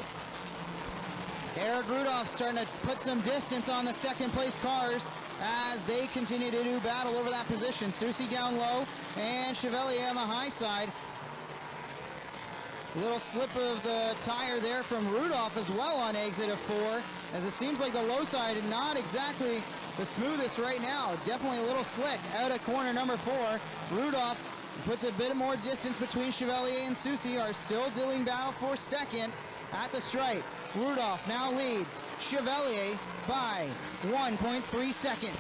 Eric Rudolph starting to put some distance on the second place cars as they continue to do battle over that position. Susi down low and Chevalier on the high side. A little slip of the tire there from Rudolph as well on exit of 4, as it seems like the low side not exactly the smoothest right now. Definitely a little slick out of corner number 4. Rudolph puts a bit more distance between Chevalier and Susi, are still doing battle for second at the stripe. Rudolph now leads Chevalier by 1.3 seconds.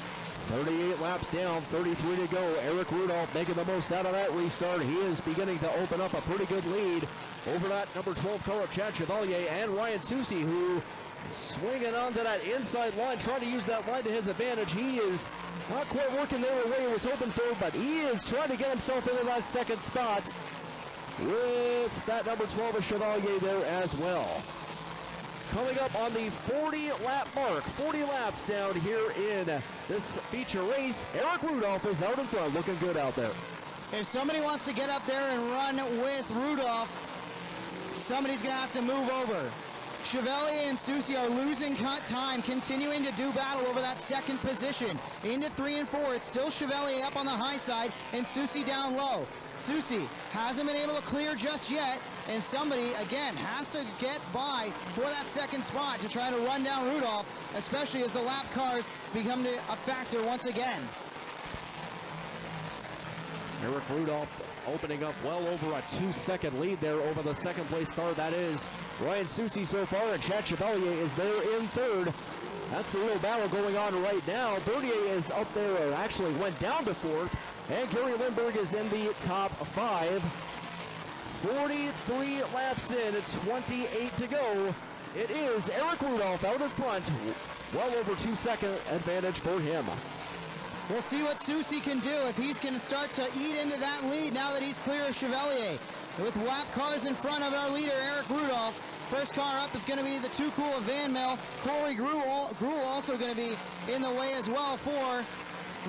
38 laps down, 33 to go. Eric Rudolph making the most out of that restart. He is beginning to open up a pretty good lead over that number 12 car of Chad Chevalier and Ryan Susi, who Swinging onto that inside line, trying to use that line to his advantage. He is not quite working there the way he was hoping for, but he is trying to get himself into that second spot with that number 12 of Chevalier there as well. Coming up on the 40-lap mark, 40 laps down here in this feature race. Eric Rudolph is out in front, looking good out there. If somebody wants to get up there and run with Rudolph, somebody's going to have to move over. Chevalier and Soucy are losing time, continuing to do battle over that second position. Into 3 and 4, it's still Chevalier up on the high side and Soucy down low. Soucy hasn't been able to clear just yet, and somebody, again, has to get by for that second spot to try to run down Rudolph, especially as the lap cars become a factor once again. Eric Rudolph opening up well over a 2-second lead there over the second place car. That is Ryan Soucy so far, and Chad Chevalier is there in third. That's the real battle going on right now. Bernier is up there, or actually went down to fourth, and Gary Lindbergh is in the top 5. 43 laps in, 28 to go. It is Eric Rudolph out in front. Well over 2-second advantage for him. We'll see what Soucy can do if he's going to start to eat into that lead now that he's clear of Chevalier. With lap cars in front of our leader, Eric Rudolph. First car up is going to be the Too Cool of Van Mel. Corey Gruel also going to be in the way as well for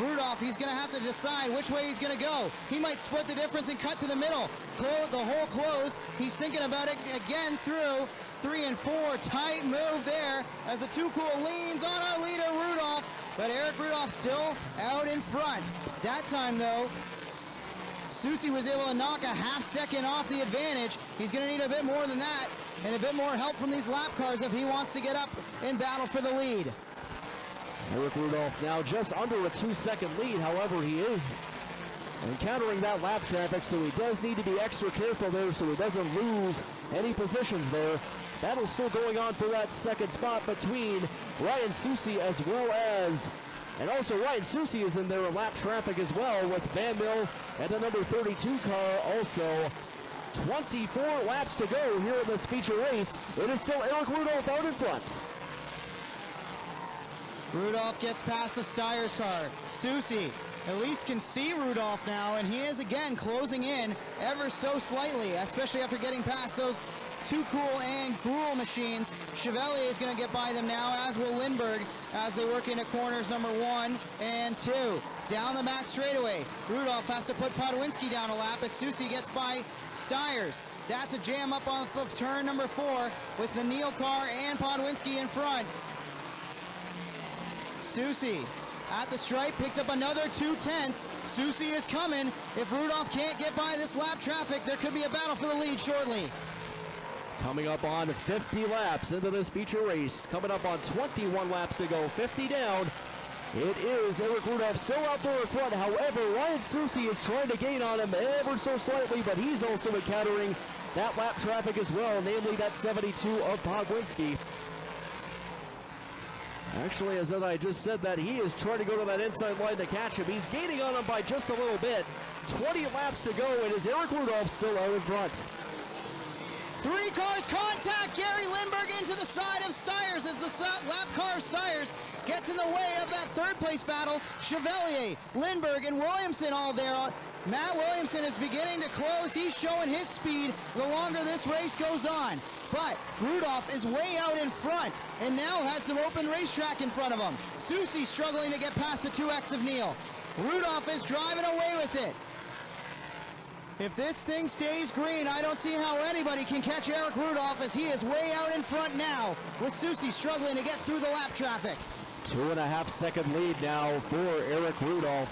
Rudolph. He's going to have to decide which way he's going to go. He might split the difference and cut to the middle. The hole closed. He's thinking about it again through 3 and 4. Tight move there as the Too Cool leans on our leader, Rudolph. But Eric Rudolph still out in front. That time, though, Soucy was able to knock a half-second off the advantage. He's going to need a bit more than that and a bit more help from these lap cars if he wants to get up in battle for the lead. Eric Rudolph now just under a 2-second lead. However, he is encountering that lap traffic, so he does need to be extra careful there so he doesn't lose any positions there. Battle still going on for that second spot between Ryan Soucy as well as, and also Ryan Soucy is in there in lap traffic as well with Van Mil and the number 32 car also. 24 laps to go here in this feature race. It is still Eric Rudolph out in front. Rudolph gets past the Steyer's car. Soucy at least can see Rudolph now, and he is again closing in ever so slightly, especially after getting past those Too Cool and Gruel machines. Chevalier is going to get by them now, as will Lindbergh, as they work into corners number 1 and 2. Down the back straightaway, Rudolph has to put Podwinski down a lap as Soucy gets by Steyer's. That's a jam up off of turn number 4 with the Neal car and Podwinski in front. Soucy at the stripe, picked up another 2/10. Soucy is coming. If Rudolph can't get by this lap traffic, there could be a battle for the lead shortly. Coming up on 50 laps into this feature race. Coming up on 21 laps to go, 50 down. It is Eric Rudolph still out there in front. However, Ryan Soucy is trying to gain on him ever so slightly, but he's also encountering that lap traffic as well, namely that 72 of Podwinski. Actually, as I just said that, he is trying to go to that inside line to catch him. He's gaining on him by just a little bit. 20 laps to go, and is Eric Rudolph still out in front. 3 cars contact. Gary Lindbergh into the side of Steyer's as the lap car of Steyer's gets in the way of that third place battle. Chevalier, Lindbergh, and Williamson all there. Matt Williamson is beginning to close. He's showing his speed the longer this race goes on. But Rudolph is way out in front and now has some open racetrack in front of him. Soucy struggling to get past the 2X of Neal. Rudolph is driving away with it. If this thing stays green, I don't see how anybody can catch Eric Rudolph as he is way out in front now, with Soucy struggling to get through the lap traffic. 2.5-second lead now for Eric Rudolph.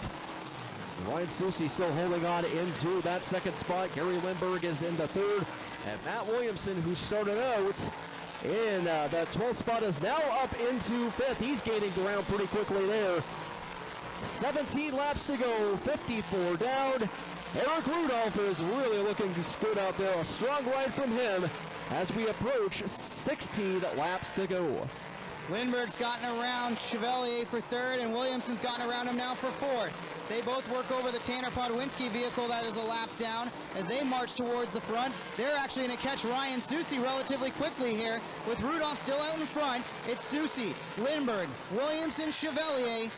Ryan Soucy still holding on into that second spot. Gary Lindbergh is in the third. And Matt Williamson, who started out in that 12th spot, is now up into 5th. He's gaining ground pretty quickly there. 17 laps to go, 54 down. Eric Rudolph is really looking good out there. A strong ride from him as we approach 16 laps to go. Lindbergh's gotten around Chevalier for third, and Williamson's gotten around him now for fourth. They both work over the Tanner Podwinski vehicle that is a lap down as they march towards the front. They're actually going to catch Ryan Susi relatively quickly here with Rudolph still out in front. It's Susi, Lindbergh, Williamson, Chevalier.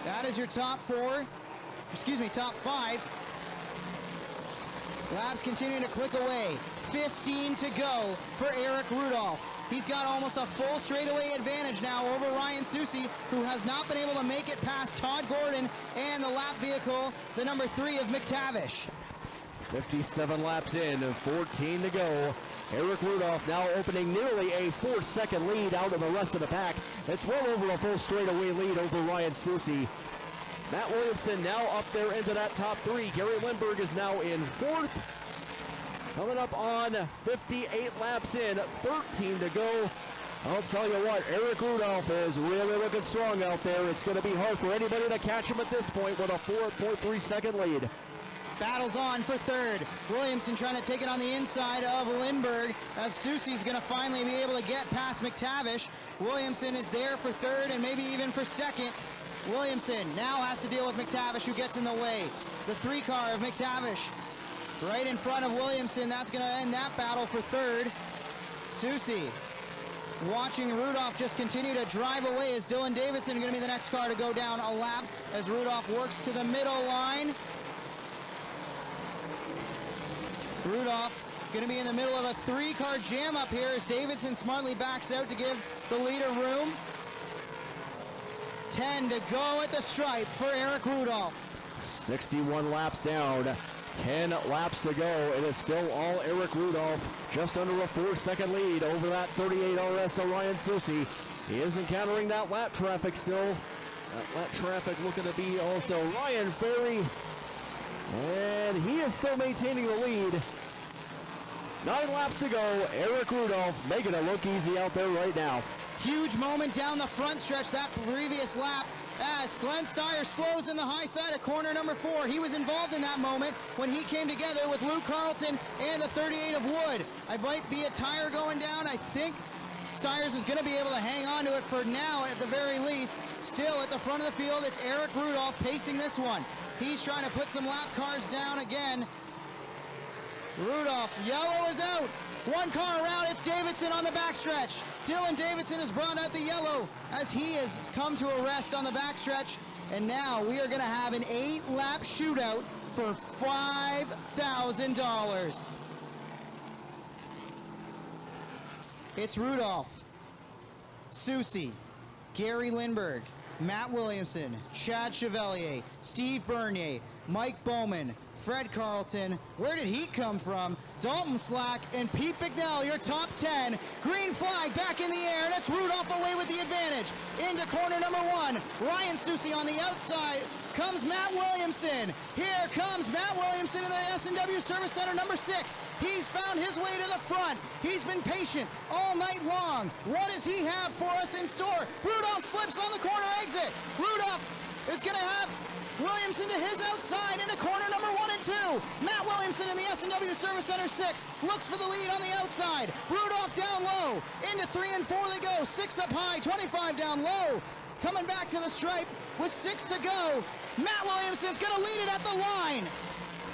That is your top top five. Laps continuing to click away. 15 to go for Eric Rudolph. He's got almost a full straightaway advantage now over Ryan Susi, who has not been able to make it past Todd Gordon and the lap vehicle, the number 3 of McTavish. 57 laps in, 14 to go. Eric Rudolph now opening nearly a 4-second lead out of the rest of the pack. It's well over a full straightaway lead over Ryan Susi. Matt Williamson now up there into that top 3. Gary Lindbergh is now in 4th. Coming up on 58 laps in, 13 to go. I'll tell you what, Eric Rudolph is really looking strong out there. It's going to be hard for anybody to catch him at this point with a 4.3 second lead. Battles on for third. Williamson trying to take it on the inside of Lindbergh as Susi's going to finally be able to get past McTavish. Williamson is there for third and maybe even for second. Williamson now has to deal with McTavish, who gets in the way. The 3 car of McTavish right in front of Williamson. That's going to end that battle for third. Susi watching Rudolph just continue to drive away. Is Dylan Davidson going to be the next car to go down a lap as Rudolph works to the middle line? Rudolph going to be in the middle of a 3-car jam up here as Davidson smartly backs out to give the leader room. 10 to go at the stripe for Eric Rudolph. 61 laps down. 10 laps to go. It is still all Eric Rudolph, just under a 4-second lead over that 38 RS of Ryan Susi. He is encountering that lap traffic still. That lap traffic looking to be also Ryan Ferry. And he is still maintaining the lead. 9 laps to go. Eric Rudolph making it look easy out there right now. Huge moment down the front stretch that previous lap as Glenn Steyer slows in the high side of corner number 4. He was involved in that moment when he came together with Luke Carlton and the 38 of Wood. I might be a tire going down. I think Steyers is going to be able to hang on to it for now at the very least. Still at the front of the field, it's Eric Rudolph pacing this one. He's trying to put some lap cars down again. Rudolph, yellow is out. 1 car around, it's Davidson on the backstretch. Dylan Davidson has brought out the yellow as he has come to a rest on the backstretch. And now we are going to have an 8-lap shootout for $5,000. It's Rudolph, Susi, Gary Lindbergh, Matt Williamson, Chad Chevalier, Steve Bernier, Mike Bowman, Fred Carlton, where did he come from? Dalton Slack and Pete Bignell, your top 10. Green flag back in the air, and it's Rudolph away with the advantage. Into corner number 1, Ryan Susi on the outside. Comes Matt Williamson. Here comes Matt Williamson in the S&W Service Center number 6. He's found his way to the front. He's been patient all night long. What does he have for us in store? Rudolph slips on the corner exit. Rudolph is going to have Williamson to his outside into corner number 1 and 2. Matt Williamson in the S&W Service Center 6 looks for the lead on the outside. Rudolph down low. Into 3 and 4 they go. 6 up high, 25 down low. Coming back to the stripe with 6 to go. Matt Williamson's going to lead it at the line.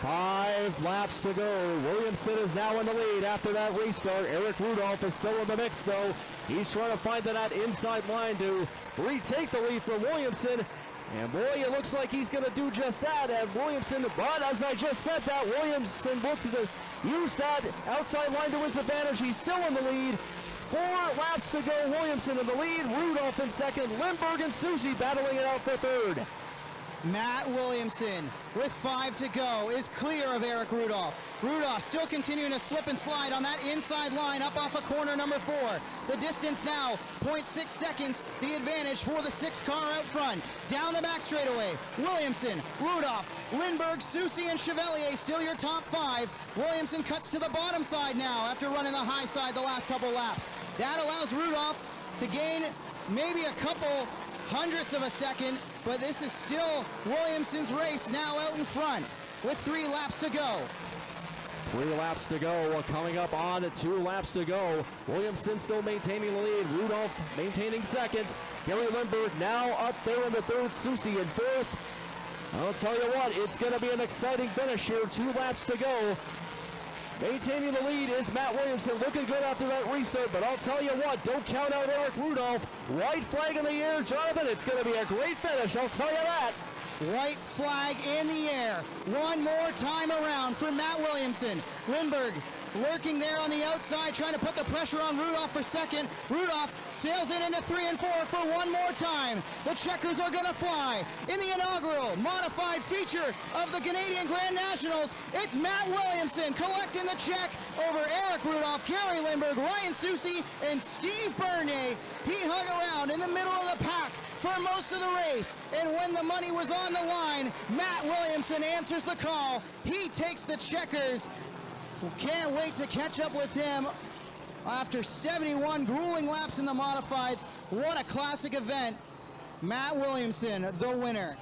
5 laps to go. Williamson is now in the lead after that restart. Eric Rudolph is still in the mix, though. He's trying to find that inside line to retake the lead from Williamson. And boy, it looks like he's going to do just that. And Williamson, but as I just said that, Williamson looked to use that outside line to his advantage. He's still in the lead. 4 laps to go. Williamson in the lead. Rudolph in second. Lindbergh and Susi battling it out for third. Matt Williamson, with 5 to go, is clear of Eric Rudolph. Rudolph still continuing to slip and slide on that inside line up off of corner number 4. The distance now, 0.6 seconds, the advantage for the 6 car out front. Down the back straightaway, Williamson, Rudolph, Lindbergh, Susi, and Chevalier still your top 5. Williamson cuts to the bottom side now after running the high side the last couple laps. That allows Rudolph to gain maybe a couple hundredths of a second, but this is still Williamson's race now out in front with 3 laps to go. 3 laps to go. Coming up on 2 laps to go. Williamson still maintaining the lead. Rudolph maintaining second. Gary Lindbergh now up there in the third. Susie in fourth. I'll tell you what, it's going to be an exciting finish here. 2 laps to go. Maintaining the lead is Matt Williamson, looking good after that restart, but I'll tell you what, don't count out Eric Rudolph. White flag in the air, Jonathan, it's going to be a great finish, I'll tell you that. White flag in the air. One more time around for Matt Williamson. Lindbergh lurking there on the outside, trying to put the pressure on Rudolph for second. Rudolph sails it into 3 and 4 for one more time. The checkers are going to fly. In the inaugural modified feature of the Canadian Grand Nationals, it's Matt Williamson collecting the check over Eric Rudolph, Gary Lindbergh, Ryan Susie, and Steve Bernier. He hung around in the middle of the pack for most of the race, and when the money was on the line, Matt Williamson answers the call. He takes the checkers. Can't wait to catch up with him after 71 grueling laps in the modifieds. What a classic event. Matt Williamson, the winner.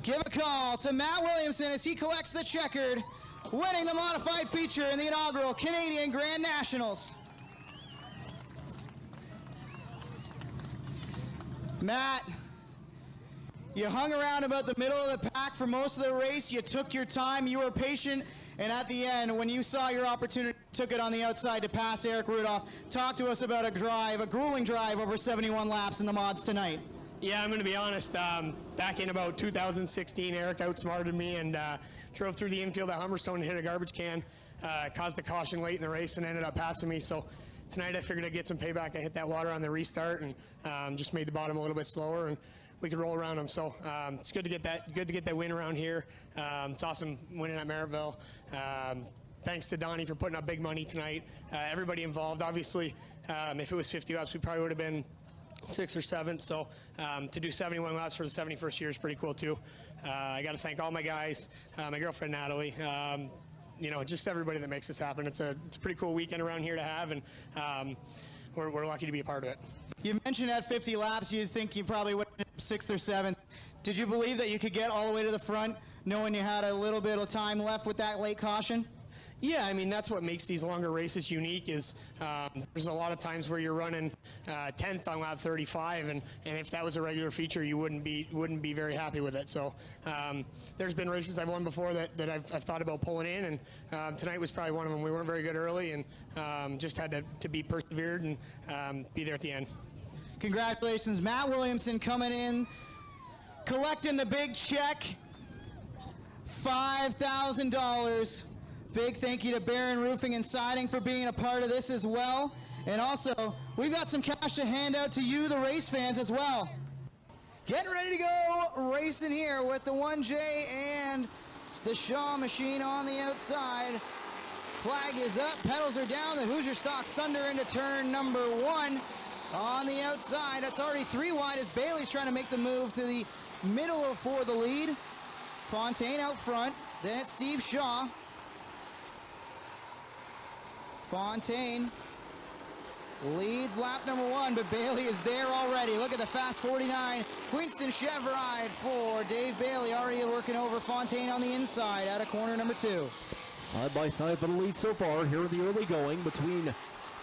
Give a call to Matt Williamson as he collects the checkered, winning the modified feature in the inaugural Canadian Grand Nationals. Matt, you hung around about the middle of the pack for most of the race. You took your time, you were patient, and at the end, when you saw your opportunity, took it on the outside to pass Eric Rudolph. Talk to us about a grueling drive over 71 laps in the mods tonight. Yeah, I'm going to be honest. Back in about 2016, Eric outsmarted me and drove through the infield at Humberstone and hit a garbage can, caused a caution late in the race and ended up passing me. So tonight I figured I'd get some payback. I hit that water on the restart and just made the bottom a little bit slower, and we could roll around them. So it's good to get that win around here. It's awesome winning at Merrittville. Thanks to Donnie for putting up big money tonight. Everybody involved. Obviously, if it was 50 laps, we probably would have been 6th or 7th. So to do 71 laps for the 71st year is pretty cool too. I got to thank all my guys, my girlfriend Natalie. Just everybody that makes this happen. It's a pretty cool weekend around here to have, and we're lucky to be a part of it. You mentioned at 50 laps, you think you probably would have been 6th or 7th. Did you believe that you could get all the way to the front, knowing you had a little bit of time left with that late caution? Yeah, I mean, that's what makes these longer races unique is there's a lot of times where you're running 10th on lap 35, and if that was a regular feature, you wouldn't be very happy with it. So there's been races I've won before that I've thought about pulling in, and tonight was probably one of them. We weren't very good early, and just had to be persevered and be there at the end. Congratulations, Matt Williamson coming in, collecting the big check, $5,000. Big thank you to Barron Roofing and Siding for being a part of this as well. And also, we've got some cash to hand out to you, the race fans, as well. Getting ready to go racing here with the 1J and the Shaw machine on the outside. Flag is up, pedals are down. The Hoosier stalks Thunder into turn number 1. On the outside, that's already 3 wide as Bailey's trying to make the move to the middle for the lead. Fontaine out front, then it's Steve Shaw. Fontaine leads lap number 1, but Bailey is there already. Look at the fast 49. Queenston Chevride for Dave Bailey, already working over Fontaine on the inside out of corner number 2. Side by side for the lead so far here in the early going between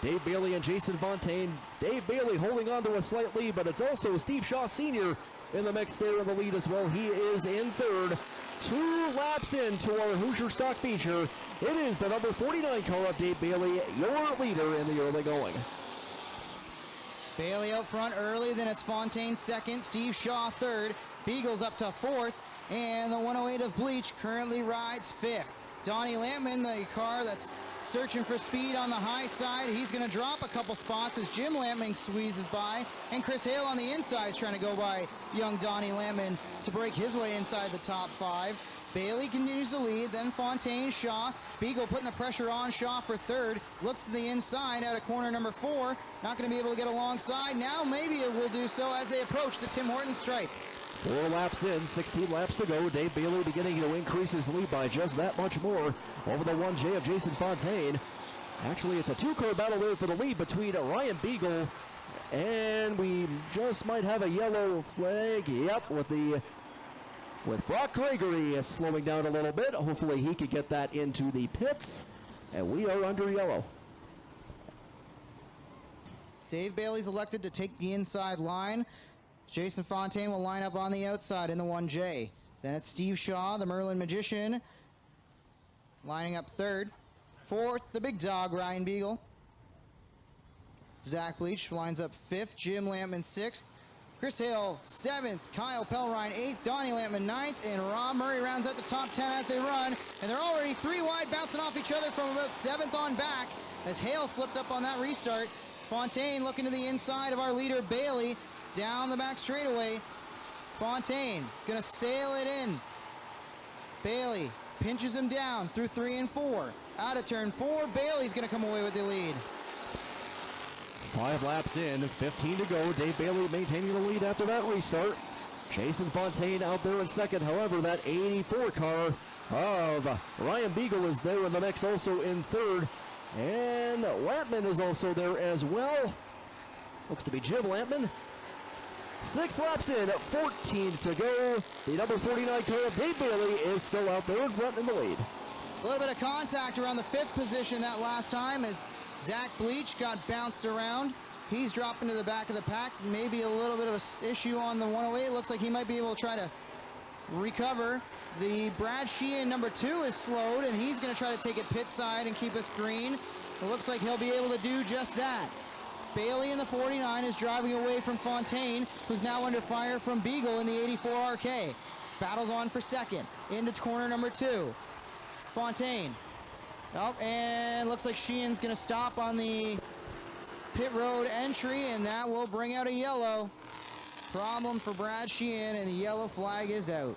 Dave Bailey and Jason Fontaine. Dave Bailey holding on to a slight lead, but it's also Steve Shaw Sr. in the mix there in the lead as well. He is in third. 2 laps into our Hoosier stock feature. It is the number 49 car of Dave Bailey, your leader in the early going. Bailey out front early, then it's Fontaine second, Steve Shaw third, Beagles up to 4th, and the 108 of Bleach currently rides 5th. Donnie Lampman, the car that's searching for speed on the high side. He's going to drop a couple spots as Jim Lampman squeezes by, and Chris Hale on the inside is trying to go by young Donnie Lampman to break his way inside the top 5. Bailey continues to lead, then Fontaine, Shaw. Beagle putting the pressure on Shaw for third. Looks to the inside out of corner number 4. Not going to be able to get alongside. Now maybe it will do so as they approach the Tim Hortons stripe. 4 laps in, 16 laps to go. Dave Bailey beginning to increase his lead by just that much more over the 1J of Jason Fontaine. Actually, it's a 2-car battle there for the lead between Ryan Beagle, and we just might have a yellow flag. Yep, with the with Brock Gregory slowing down a little bit. Hopefully he could get that into the pits. And we are under yellow. Dave Bailey's elected to take the inside line. Jason Fontaine will line up on the outside in the 1J. Then it's Steve Shaw, the Merlin Magician, lining up third. Fourth, the big dog, Ryan Beagle. Zach Bleach lines up fifth. Jim Lampman sixth. Chris Hale seventh. Kyle Pellrine eighth. Donnie Lampman ninth. And Rob Murray rounds out the top 10 as they run. And they're already 3 wide, bouncing off each other from about 7th on back as Hale slipped up on that restart. Fontaine looking to the inside of our leader Bailey. Down the back straightaway. Fontaine gonna sail it in. Bailey pinches him down through 3 and 4. Out of turn 4, Bailey's gonna come away with the lead. 5 laps in, 15 to go. Dave Bailey maintaining the lead after that restart. Jason Fontaine out there in second. However, that 84 car of Ryan Beagle is there in the mix, also in third. And Lampman is also there as well. Looks to be Jim Lampman. 6 laps in, 14 to go. The number 49 car of Dave Bailey is still out there in front in the lead. A little bit of contact around the 5th position that last time as Zach Bleach got bounced around. He's dropping to the back of the pack. Maybe a little bit of an issue on the 108. Looks like he might be able to try to recover. The Brad Sheehan number 2 is slowed, and he's going to try to take it pit side and keep us green. It looks like he'll be able to do just that. Bailey in the 49 is driving away from Fontaine, who's now under fire from Beagle in the 84 RK. Battles on for second. Into corner number 2. Fontaine. Oh, and looks like Sheehan's going to stop on the pit road entry, and that will bring out a yellow. Problem for Brad Sheehan, and the yellow flag is out.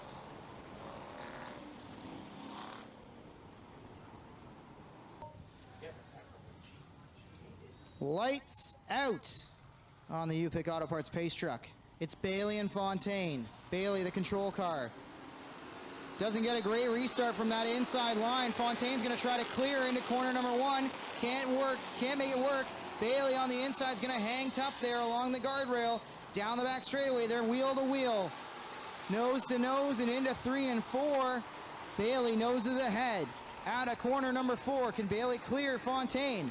Lights out on the U-Pick Auto Parts pace truck. It's Bailey and Fontaine. Bailey, the control car. Doesn't get a great restart from that inside line. Fontaine's going to try to clear into corner number 1. Can't work, can't make it work. Bailey on the inside is going to hang tough there along the guardrail. Down the back straightaway, they're wheel to wheel. Nose to nose and into 3 and 4. Bailey noses ahead. Out of corner number 4. Can Bailey clear Fontaine?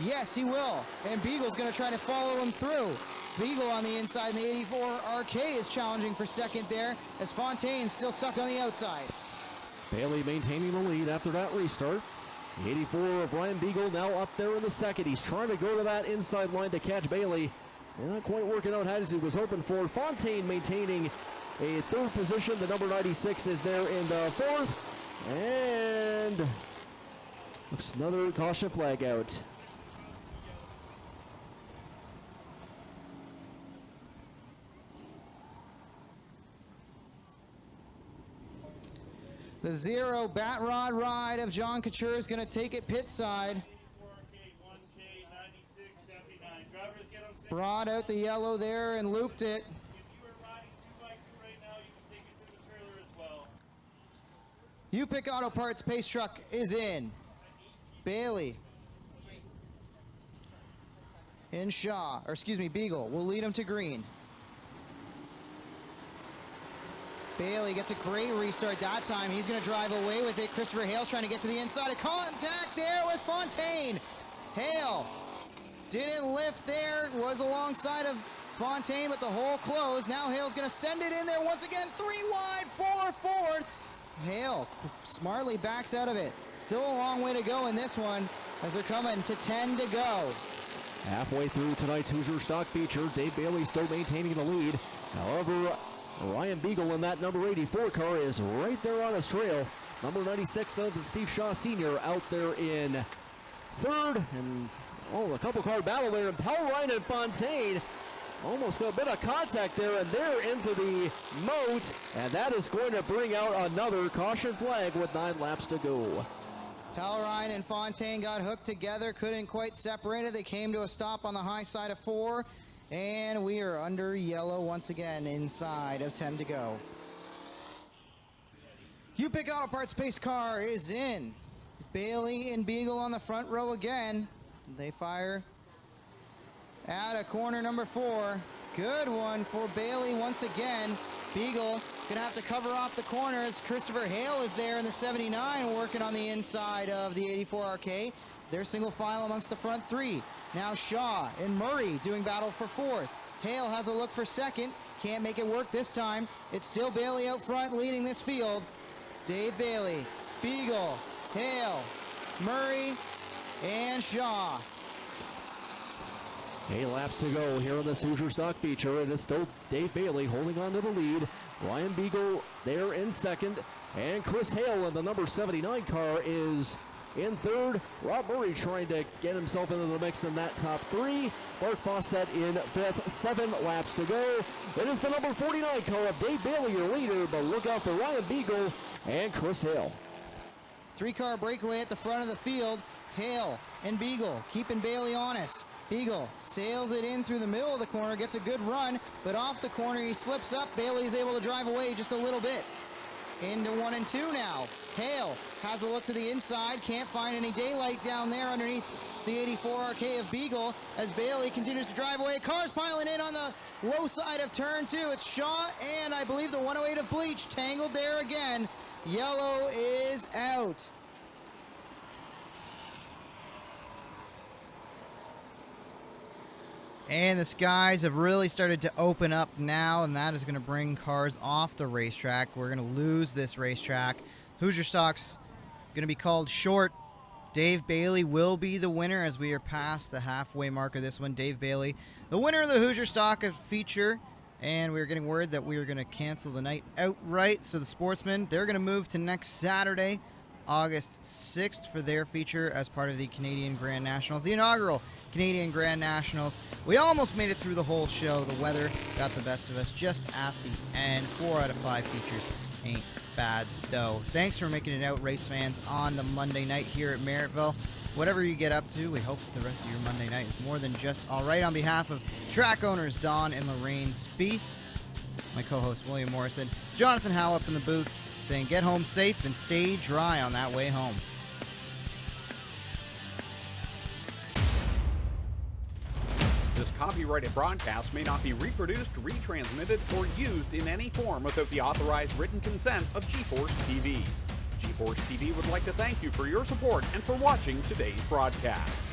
Yes, he will. And Beagle's going to try to follow him through. Beagle on the inside, and the 84 RK is challenging for second there as Fontaine's still stuck on the outside. Bailey maintaining the lead after that restart. The 84 of Ryan Beagle now up there in the second. He's trying to go to that inside line to catch Bailey. Not quite working out as he was hoping for. Fontaine maintaining a 3rd position. The number 96 is there in the 4th. And looks another caution flag out. The 0 bat rod ride of John Couture is going to take it pit side. Brought out the yellow there and looped it. If you were riding 2x2 right now, you can take it to the trailer as well. U-Pick Auto Parts pace truck is in. Bailey and Shaw, or excuse me, Beagle will lead him to green. Bailey gets a great restart that time. He's going to drive away with it. Christopher Hale's trying to get to the inside. A contact there with Fontaine. Hale didn't lift there. Was alongside of Fontaine, but the hole closed. Now Hale's going to send it in there once again. 3 wide, 4 fourth. Hale smartly backs out of it. Still a long way to go in this one as they're coming to 10 to go. Halfway through tonight's Hoosier Stock feature, Dave Bailey still maintaining the lead. However, Ryan Beagle in that number 84 car is right there on his trail. Number 96 of Steve Shaw Sr. out there in 3rd. And a couple car battle there. And Pellrine and Fontaine almost got a bit of contact there, and they're into the moat. And that is going to bring out another caution flag with 9 laps to go. Pellrine and Fontaine got hooked together, couldn't quite separate it. They came to a stop on the high side of 4. And we are under yellow once again inside of 10 to go. U-Pick Auto Parts pace car is in. It's Bailey and Beagle on the front row again. They fire out of corner number 4. Good one for Bailey once again. Beagle gonna have to cover off the corners. Christopher Hale is there in the 79 working on the inside of the 84RK. They're single file amongst the front three. Now Shaw and Murray doing battle for fourth. Hale has a look for second. Can't make it work this time. It's still Bailey out front leading this field. Dave Bailey, Beagle, Hale, Murray, and Shaw. 8 laps to go here on this Hoosier Stock feature. It is still Dave Bailey holding on to the lead. Ryan Beagle there in second. And Chris Hale in the number 79 car is in third. Rob Murray trying to get himself into the mix in that top three. Bart Fawcett in fifth. 7 laps to go. It is the number 49 car of Dave Bailey, your leader, but look out for Ryan Beagle and Chris Hale. 3-car breakaway at the front of the field. Hale and Beagle keeping Bailey honest. Beagle sails it in through the middle of the corner, gets a good run, but off the corner he slips up. Bailey is able to drive away just a little bit. Into 1 and 2 now. Hale has a look to the inside, can't find any daylight down there underneath the 84RK of Beagle as Bailey continues to drive away. Cars piling in on the low side of turn 2. It's Shaw and I believe the 108 of Bleach tangled there again. Yellow is out. And the skies have really started to open up now, and that is going to bring cars off the racetrack. We're going to lose this racetrack. Hoosier Stock's going to be called short. Dave Bailey will be the winner as we are past the halfway mark of this one. Dave Bailey, the winner of the Hoosier Stock feature. And we're getting word that we are going to cancel the night outright. So the Sportsmen, they're going to move to next Saturday, August 6th, for their feature as part of the Canadian Grand Nationals, the inaugural Canadian Grand Nationals. We almost made it through the whole show. The weather got the best of us just at the end. 4 out of 5 features ain't bad, though. Thanks for making it out, race fans, on the Monday night here at Merrittville. Whatever you get up to, we hope the rest of your Monday night is more than just all right. On behalf of track owners Don and Lorraine Speece, my co-host William Morrison, it's Jonathan Howe up in the booth saying get home safe and stay dry on that way home. This copyrighted broadcast may not be reproduced, retransmitted, or used in any form without the authorized written consent of GForceTV. GForceTV would like to thank you for your support and for watching today's broadcast.